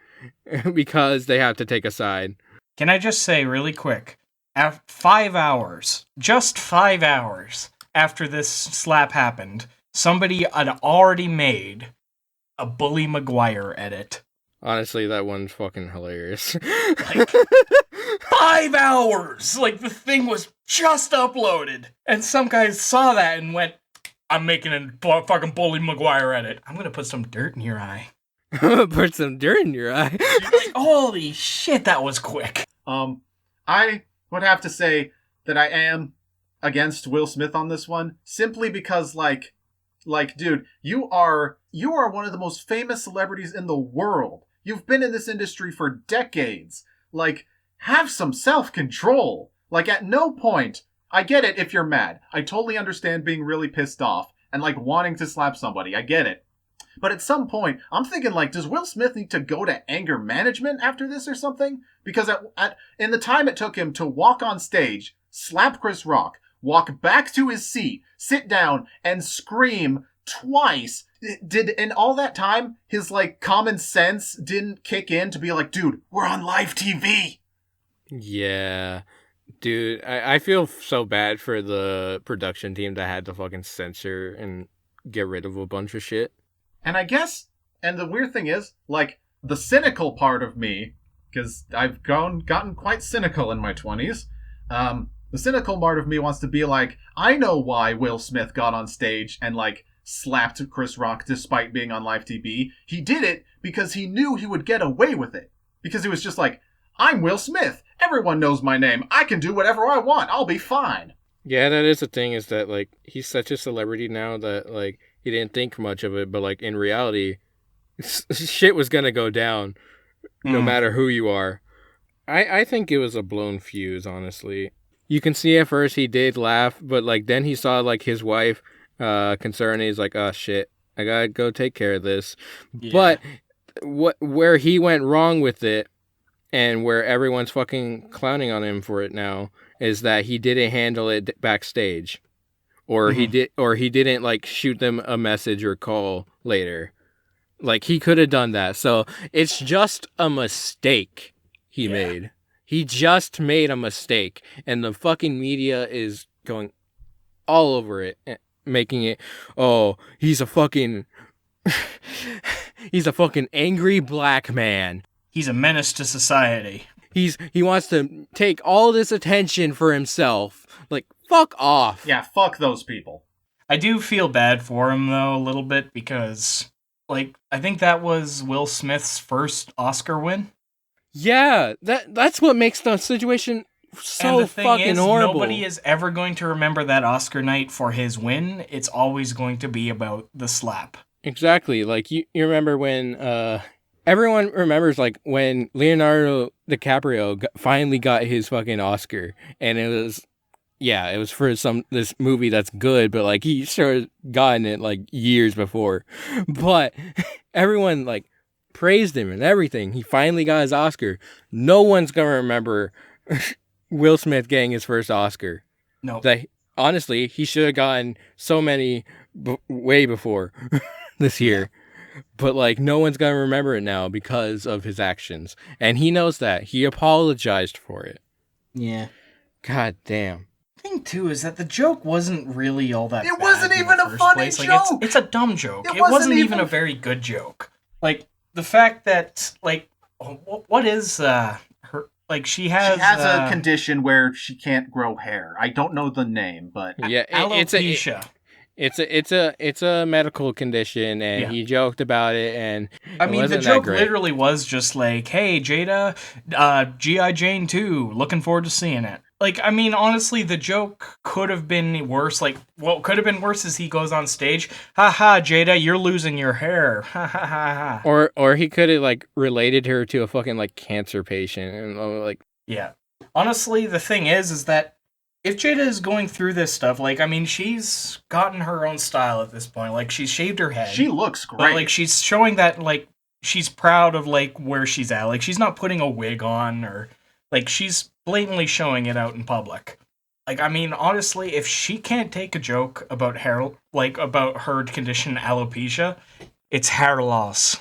because they have to take a side. Can I just say really quick, 5 hours, just 5 hours after this slap happened, somebody had already made a Bully Maguire edit. Honestly, that one's fucking hilarious. Like, 5 hours! Like, the thing was just uploaded. And some guys saw that and went, I'm making a fucking Bully Maguire edit. I'm gonna put some dirt in your eye. Put some dirt in your eye. Like, holy shit, that was quick. I would have to say that I am against Will Smith on this one, simply because, like, dude, you are one of the most famous celebrities in the world. You've been in this industry for decades. Like, have some self-control. Like, at no point, I get it if you're mad. I totally understand being really pissed off and, like, wanting to slap somebody. I get it. But at some point, I'm thinking, like, does Will Smith need to go to anger management after this or something? Because in the time it took him to walk on stage, slap Chris Rock, walk back to his seat, sit down, and scream twice, in all that time, his, like, common sense didn't kick in to be like, dude, we're on live TV. Yeah. Dude, I feel so bad for the production team that had to fucking censor and get rid of a bunch of shit. And I guess, and the weird thing is, like, the cynical part of me, because I've gotten quite cynical in my 20s, the cynical part of me wants to be like, I know why Will Smith got on stage and, like, slapped Chris Rock despite being on live TV. He did it because he knew he would get away with it. Because he was just like, I'm Will Smith. Everyone knows my name. I can do whatever I want. I'll be fine. Yeah, that is the thing, is that, like, he's such a celebrity now that, like, he didn't think much of it, but, like, in reality, shit was gonna go down no matter who you are. I think it was a blown fuse, honestly. You can see at first he did laugh, but, like, then he saw, like, his wife concerned, and he's like, oh, shit, I gotta go take care of this. Yeah. But where he went wrong with it, and where everyone's fucking clowning on him for it now, is that he didn't handle it backstage. Or he didn't, like, shoot them a message or call later. Like, he could have done that. So it's just a mistake he made. He just made a mistake, and the fucking media is going all over it, making it, oh, he's a fucking angry black man. He's a menace to society. He wants to take all this attention for himself. Like, fuck off. Yeah, fuck those people. I do feel bad for him, though, a little bit, because, like, I think that was Will Smith's first Oscar win. Yeah, that's what makes the situation so fucking horrible. Nobody is ever going to remember that Oscar night for his win. It's always going to be about the slap. Exactly. Like, you remember when... everyone remembers, like, when Leonardo DiCaprio finally got his fucking Oscar, and it was for this movie that's good, but, like, he sure has gotten it, like, years before. But everyone, like, praised him and everything. He finally got his Oscar. No one's gonna remember Will Smith getting his first Oscar. No. Honestly, he should have gotten so many way before this year. But, like, no one's gonna remember it now because of his actions. And he knows that. He apologized for it. Yeah. God damn. The thing, too, is that the joke wasn't really all that bad. It wasn't even a funny joke. Like, it's a dumb joke. It wasn't even a very good joke. Like, the fact that, like, what is her... Like, she has a condition where she can't grow hair. I don't know the name, but... Yeah, alopecia. It's a medical condition, and he joked about it, and I mean, the joke literally was just like, "Hey, Jada, G.I. Jane 2, looking forward to seeing it." Like, I mean, honestly, the joke could have been worse. Like, what could have been worse is he goes on stage, "Ha ha, Jada, you're losing your hair." Ha ha ha ha. Or he could have like related her to a fucking like cancer patient, and like. Yeah. Honestly, the thing is that if Jada is going through this stuff, like, I mean, she's gotten her own style at this point. Like, she's shaved her head. She looks great. But, like, she's showing that, like, she's proud of, like, where she's at. Like, she's not putting a wig on or, like, she's blatantly showing it out in public. Like, I mean, honestly, if she can't take a joke about hair, like, about her condition alopecia, it's hair loss.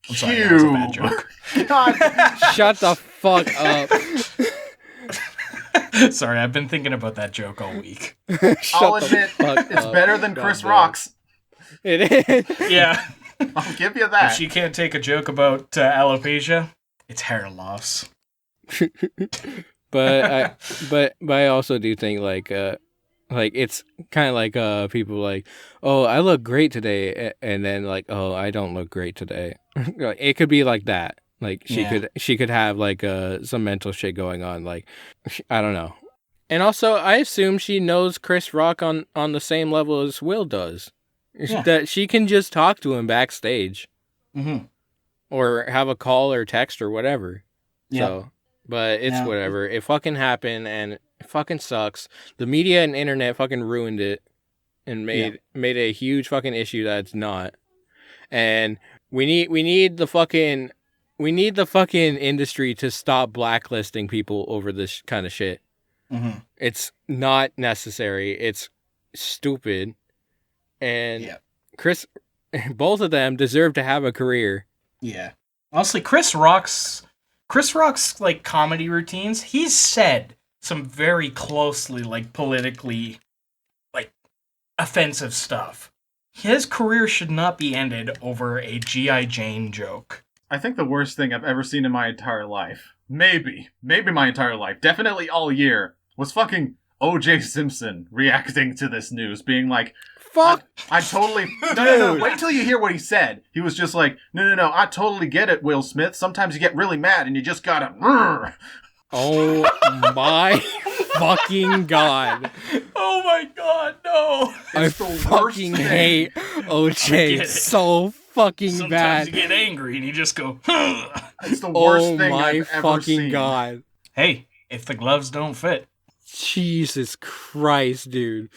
I'm sorry, that was a bad joke. God. Shut the fuck up. Sorry, I've been thinking about that joke all week. I'll admit, it's better than Chris Rock's. It is. Yeah. I'll give you that. If she can't take a joke about alopecia, it's hair loss. But I also do think like it's kind of like people like, oh, I look great today, and then like, oh, I don't look great today. It could be like that. Like she could have like some mental shit going on. Like I don't know. And also, I assume she knows Chris Rock on the same level as Will does. Yeah. That she can just talk to him backstage, or have a call or text or whatever. Yeah. So, but it's whatever. It fucking happened, and it fucking sucks. The media and internet fucking ruined it, and made it a huge fucking issue that it's not. And we need the fucking industry to stop blacklisting people over this kind of shit. It's not necessary. It's stupid. And Chris, both of them deserve to have a career. Yeah. Honestly, Chris Rock's like comedy routines, he's said some very closely like politically like offensive stuff. His career should not be ended over a G.I. Jane joke. I think the worst thing I've ever seen in my entire life, maybe my entire life, definitely all year, was fucking O.J. Simpson reacting to this news, being like, fuck! I totally... No, wait till you hear what he said. He was just like, no, I totally get it, Will Smith. Sometimes you get really mad and you just gotta... Oh my fucking god. Oh my god, no. I fucking hate OJ so fucking Sometimes bad. You get angry and you just go, it's the worst thing I've ever seen. Oh my fucking god. Hey, if the gloves don't fit. Jesus Christ, dude.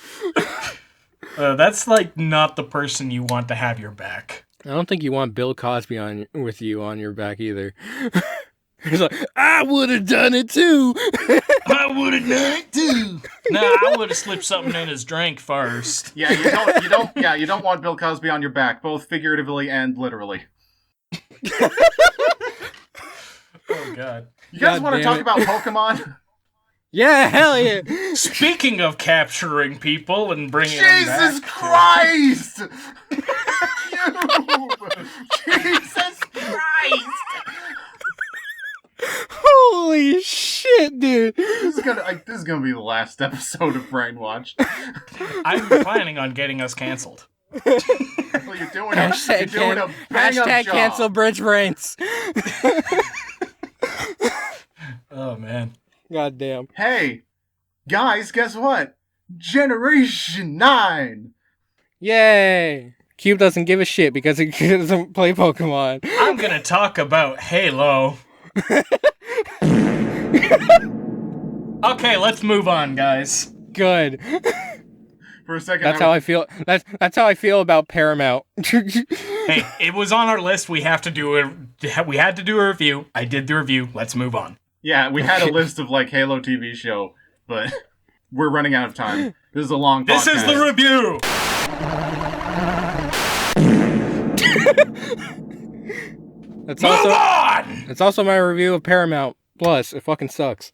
That's like not the person you want to have your back. I don't think you want Bill Cosby with you on your back either. He's like, I would have done it too. I would have done it too. Nah, I would have slipped something in his drink first. Yeah, you don't want Bill Cosby on your back, both figuratively and literally. Oh god. You guys want to talk about Pokemon? Yeah, hell yeah. Speaking of capturing people and bringing them back. Jesus Christ! Jesus Christ! Holy shit, dude! This is gonna be the last episode of Brainwatch. I'm planning on getting us canceled. Well, you're doing a hashtag cancel BridgeBrains. Oh man. God damn. Hey, guys, guess what? Generation 9! Yay! Cube doesn't give a shit because he doesn't play Pokemon. I'm gonna talk about Halo. Okay, let's move on, guys. Good. For a second, that's how I feel. That's how I feel about Paramount. Hey, it was on our list. We had to do a review. I did the review. Let's move on. Yeah, we had a list of like Halo TV show, but we're running out of time. This is a long podcast. This is the review. That's also my review of Paramount Plus. It fucking sucks.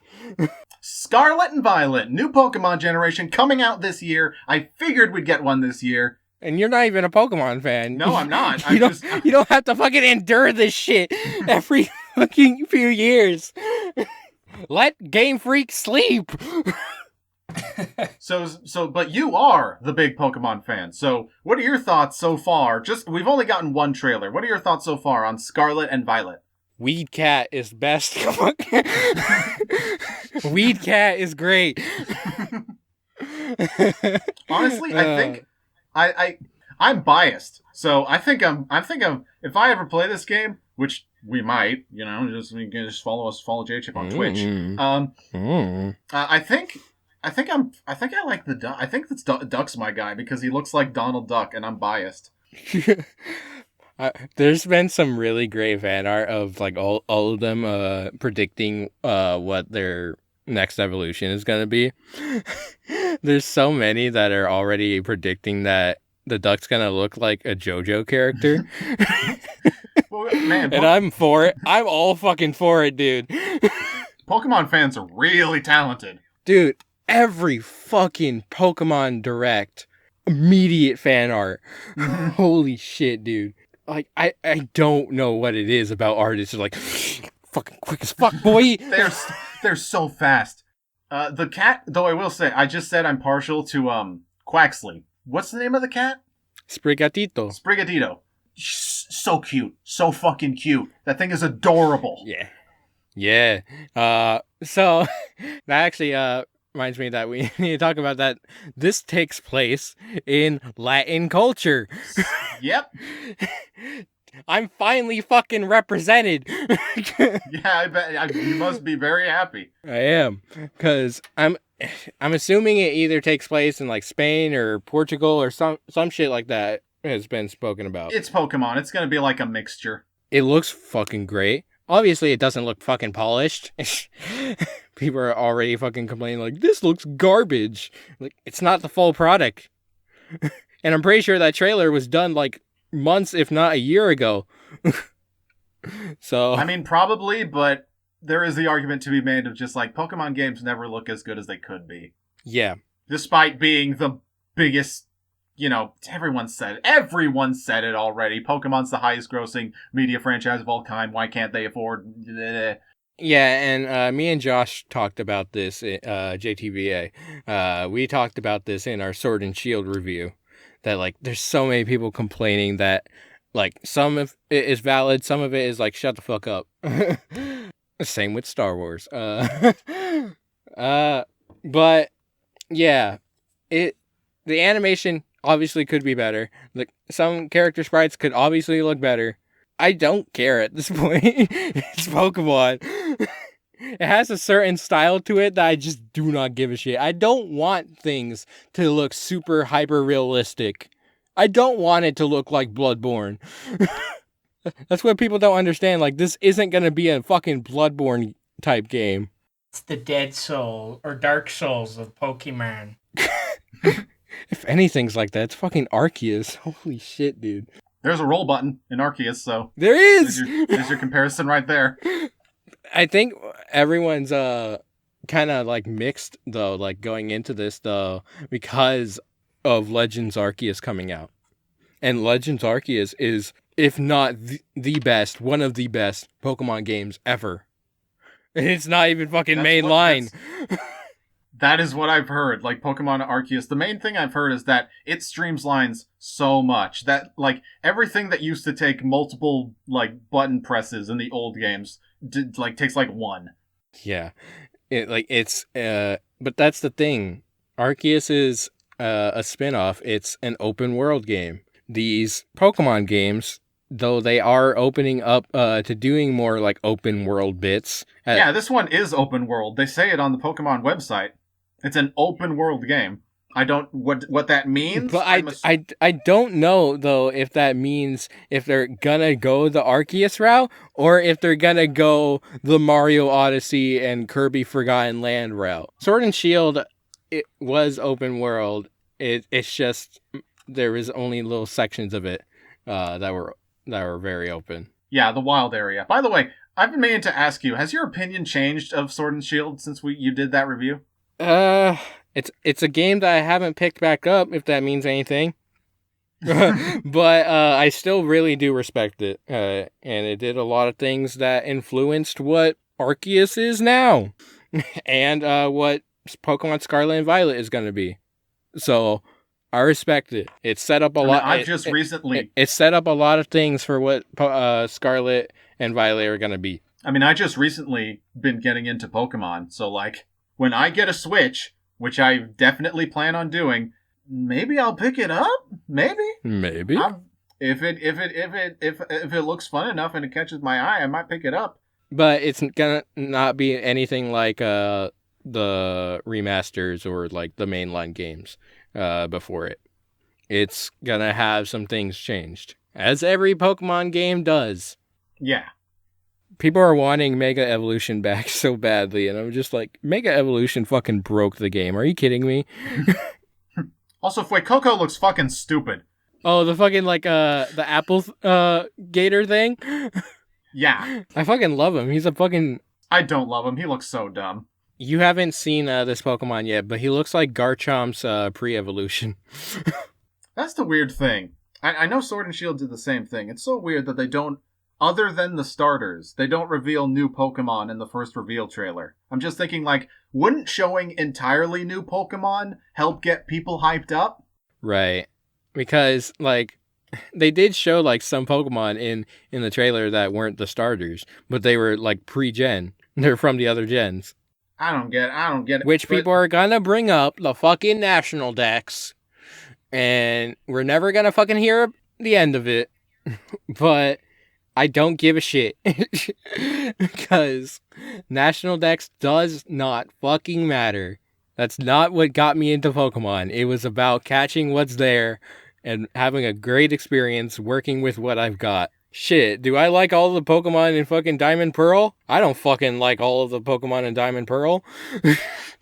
Scarlet and Violet, new Pokemon generation coming out this year. I figured we'd get one this year. And you're not even a Pokemon fan. No, I'm not. You don't have to fucking endure this shit every fucking few years. Let Game Freak sleep. But you are the big Pokemon fan. So, what are your thoughts so far? We've only gotten one trailer. What are your thoughts so far on Scarlet and Violet? Weed Cat is best. Weed Cat is great. Honestly, I think I'm biased. So I think I'm if I ever play this game, which we might, you can just follow JChip on Twitch. I think I like the Duck. I think Duck's my guy because he looks like Donald Duck, and I'm biased. There's been some really great fan art of like all of them predicting what their next evolution is going to be. There's so many that are already predicting that the Duck's going to look like a JoJo character. Well, man, and I'm for it. I'm all fucking for it, dude. Pokemon fans are really talented. Dude, every fucking Pokemon Direct, immediate fan art. Holy shit, dude. Like, I don't know what it is about artists. They're like, fucking quick as fuck, boy. They're so fast. The cat, though I will say, I just said I'm partial to Quaxley. What's the name of the cat? Sprigatito. So cute. So fucking cute. That thing is adorable. Yeah. So, that actually reminds me that we need to talk about that. This takes place in Latin culture. Yep. I'm finally fucking represented. Yeah, I bet you must be very happy. I am, because I'm assuming it either takes place in like Spain or Portugal or some shit like that has been spoken about. It's Pokemon. It's gonna be like a mixture. It looks fucking great. Obviously, it doesn't look fucking polished. People are already fucking complaining like, this looks garbage. Like, it's not the full product. And I'm pretty sure that trailer was done like months, if not a year ago. So, I mean, probably, but there is the argument to be made of just like Pokemon games never look as good as they could be. Yeah. Despite being the biggest, everyone said it already. Pokemon's the highest grossing media franchise of all time. Why can't they afford? Yeah, and me and Josh talked about this at JTBA. We talked about this in our Sword and Shield review. That, like, there's so many people complaining that, like, some of it is valid, some of it is like, shut the fuck up. Same with Star Wars. But, yeah, the animation obviously could be better. Like, some character sprites could obviously look better. I don't care at this point. It's Pokemon. It has a certain style to it that I just do not give a shit. I don't want things to look super hyper realistic. I don't want it to look like Bloodborne. That's what people don't understand. Like, this isn't going to be a fucking Bloodborne type game. It's the Dead Soul or Dark Souls of Pokemon. If anything's like that, it's fucking Arceus. Holy shit, dude. There's a roll button in Arceus, so... There is! There's your comparison right there. I think everyone's kind of like mixed, though, like going into this, though, because of Legends Arceus coming out. And Legends Arceus is, if not the best, one of the best Pokemon games ever. And it's not even fucking mainline. That is what I've heard. Like, Pokemon Arceus, the main thing I've heard is that it streamlines so much that, like, everything that used to take multiple, like, button presses in the old games takes like one. Yeah. But that's the thing. Arceus is a spin-off. It's an open world game. These Pokemon games, though they are opening up to doing more, like, open world bits. Yeah, this one is open world. They say it on the Pokemon website. It's an open world game. I don't what that means. But I don't know though if that means if they're gonna go the Arceus route or if they're gonna go the Mario Odyssey and Kirby Forgotten Land route. Sword and Shield, it was open world. It's just there was only little sections of it that were very open. Yeah, the wild area. By the way, I've been meaning to ask you: has your opinion changed of Sword and Shield since you did that review? It's a game that I haven't picked back up, if that means anything. But I still really do respect it. And it did a lot of things that influenced what Arceus is now. And what Pokemon Scarlet and Violet is going to be. So I respect it. It's set up a lot. I've just recently... It set up a lot of things for what Scarlet and Violet are going to be. I mean, I just recently been getting into Pokemon, so like, when I get a Switch, which I definitely plan on doing, maybe I'll pick it up. Maybe. If it looks fun enough and it catches my eye, I might pick it up. But it's gonna not be anything like the remasters or like the mainline games before it. It's gonna have some things changed, as every Pokemon game does. Yeah. People are wanting Mega Evolution back so badly, and I'm just like, Mega Evolution fucking broke the game. Are you kidding me? Also, Fuecoco looks fucking stupid. Oh, the fucking, like, the apple gator thing? Yeah. I fucking love him. He's a fucking... I don't love him. He looks so dumb. You haven't seen this Pokemon yet, but he looks like Garchomp's pre-evolution. That's the weird thing. I know Sword and Shield did the same thing. It's so weird that they don't... Other than the starters, they don't reveal new Pokemon in the first reveal trailer. I'm just thinking, like, wouldn't showing entirely new Pokemon help get people hyped up? Right. Because, like, they did show, like, some Pokemon in the trailer that weren't the starters, but they were, like, pre-gen. They're from the other gens. I don't get it. Which people are gonna bring up the fucking National Dex, and we're never gonna fucking hear the end of it. But... I don't give a shit, because National Dex does not fucking matter. That's not what got me into Pokemon. It was about catching what's there and having a great experience working with what I've got. Shit, do I like all the Pokemon in fucking Diamond Pearl? I don't fucking like all of the Pokemon in Diamond Pearl.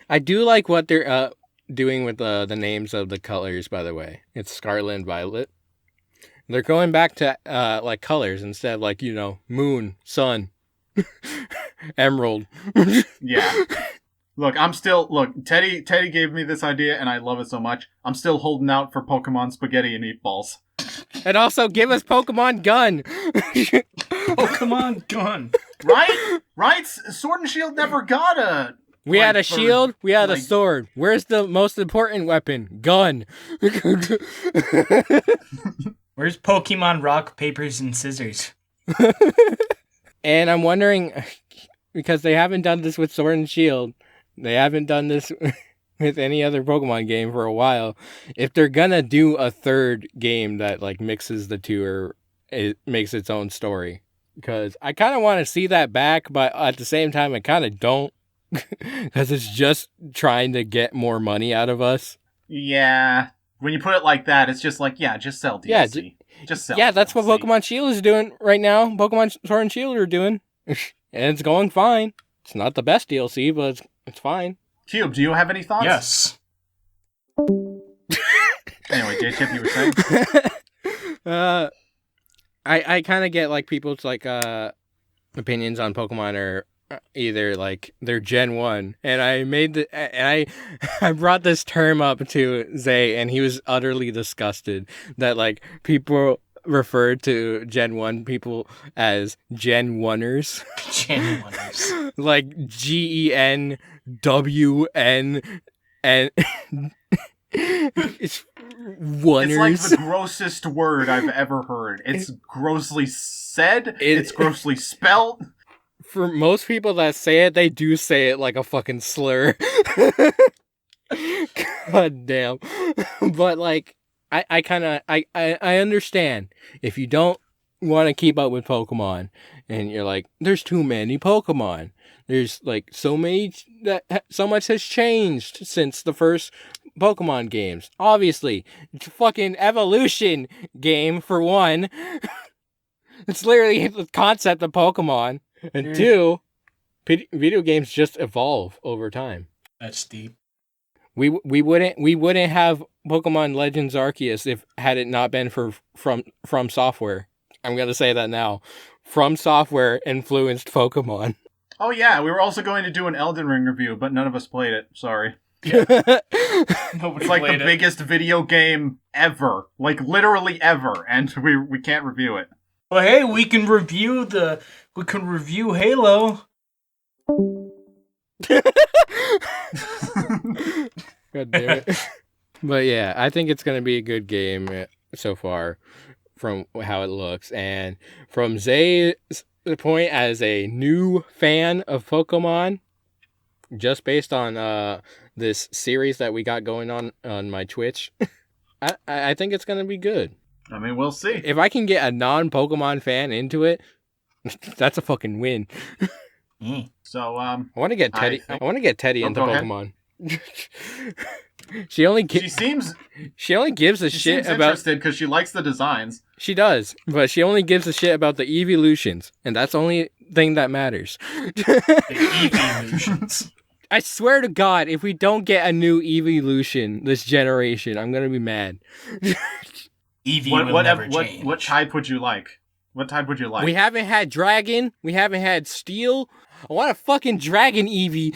I do like what they're doing with the names of the colors, by the way. It's Scarlet and Violet. They're going back to, like, colors instead of, like, you know, moon, sun, emerald. Yeah. Look, Teddy gave me this idea, and I love it so much. I'm still holding out for Pokemon Spaghetti and Meatballs. And also, give us Pokemon Gun! Pokemon Gun! Right? Sword and Shield never got a... We had a shield, we had a sword. Where's the most important weapon? Gun! Where's Pokemon Rock, Papers, and Scissors? And I'm wondering, because they haven't done this with Sword and Shield, they haven't done this with any other Pokemon game for a while, if they're gonna do a third game that, like, mixes the two or it makes its own story. Because I kind of want to see that back, but at the same time, I kind of don't. Because it's just trying to get more money out of us. Yeah. When you put it like that, it's just like, yeah, just sell DLC. Just sell. Yeah, that's what Pokemon Shield is doing right now. Pokemon Sword and Shield are doing. And it's going fine. It's not the best DLC, but it's fine. Cube, do you have any thoughts? Yes. Anyway, JChip, you were saying? I kind of get, like, people's, like, opinions on Pokemon are either, like, they're Gen 1, and I brought this term up to Zay, and he was utterly disgusted that, like, people referred to Gen 1 people as Gen 1ers. Gen 1ers. Like, GENWN, and it's Oneers. It's like the grossest word I've ever heard. It's grossly said, it's grossly spelt. For most people that say it, they do say it like a fucking slur. God damn. But, like, I understand. If you don't want to keep up with Pokemon, and you're like, there's too many Pokemon. There's, like, so much has changed since the first Pokemon games. Obviously, it's a fucking evolution game, for one. It's literally the concept of Pokemon. And two, video games just evolve over time. That's deep. We wouldn't have Pokemon Legends Arceus had it not been for From Software. I'm gonna say that now. From Software influenced Pokemon. Oh yeah, we were also going to do an Elden Ring review, but none of us played it. Sorry. Nobody It's like played the it. biggest video game ever, like literally ever, and we can't review it. Well, hey, we can review Halo. God damn it. But yeah, I think it's going to be a good game so far from how it looks. And from Zay's point as a new fan of Pokemon, just based on this series that we got going on my Twitch, I think it's going to be good. I mean, we'll see. If I can get a non-Pokemon fan into it, that's a fucking win. So, I want to get Teddy. I want to get Teddy into Pokemon. She only gives a shit about interested because she likes the designs. She does, but she only gives a shit about the evolutions, and that's the only thing that matters. The evolutions. I swear to God, if we don't get a new evolution this generation, I'm gonna be mad. Eevee will never change. What type would you like? What type would you like? We haven't had dragon. We haven't had steel. I want a fucking dragon Eevee.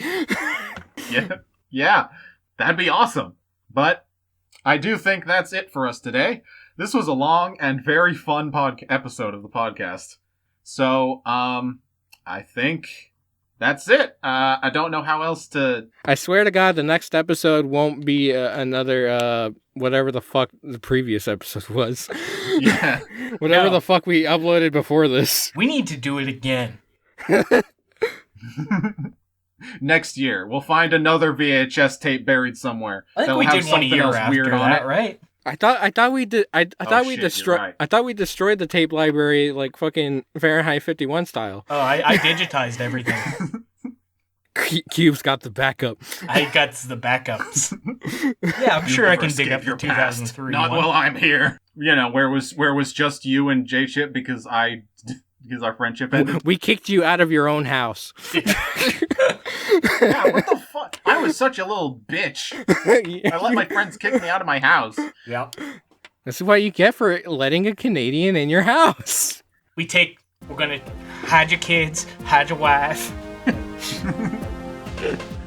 Yeah, that'd be awesome. But I do think that's it for us today. This was a long and very fun episode of the podcast. So, I think that's it. I don't know how else to... I swear to God, the next episode won't be another, whatever the fuck the previous episode was. Yeah. Whatever the fuck we uploaded before this. We need to do it again. Next year, we'll find another VHS tape buried somewhere. I think we did one a year after that, right? I thought we did. I thought we destroyed. Right. I thought we destroyed the tape library like fucking Fahrenheit 51 style. Oh, I digitized everything. Cube's got the backup. I got the backups. Yeah, I'm sure I can dig up your 2003. Not while I'm here. You know, where was just you and JChip because our friendship ended. We kicked you out of your own house. Yeah, what the fuck? I was such a little bitch. I let my friends kick me out of my house. Yeah. This is what you get for letting a Canadian in your house. We're gonna hide your kids, hide your wife.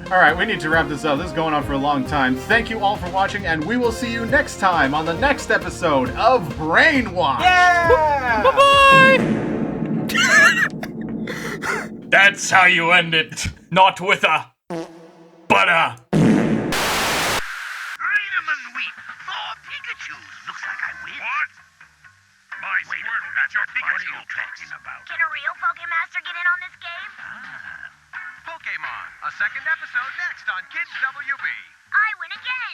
Alright, we need to wrap this up. This is going on for a long time. Thank you all for watching, and we will see you next time on the next episode of BrainWatch. Yeah! Bye-bye! That's how you end it. Not with a... but a... Freedom and wheat. 4 Pikachus. Looks like I win. What? My Squirtle, that's your Pikachu. What are you talking about? Can a real Pokemaster get in on this game? Pokemon. A second episode next on Kids WB.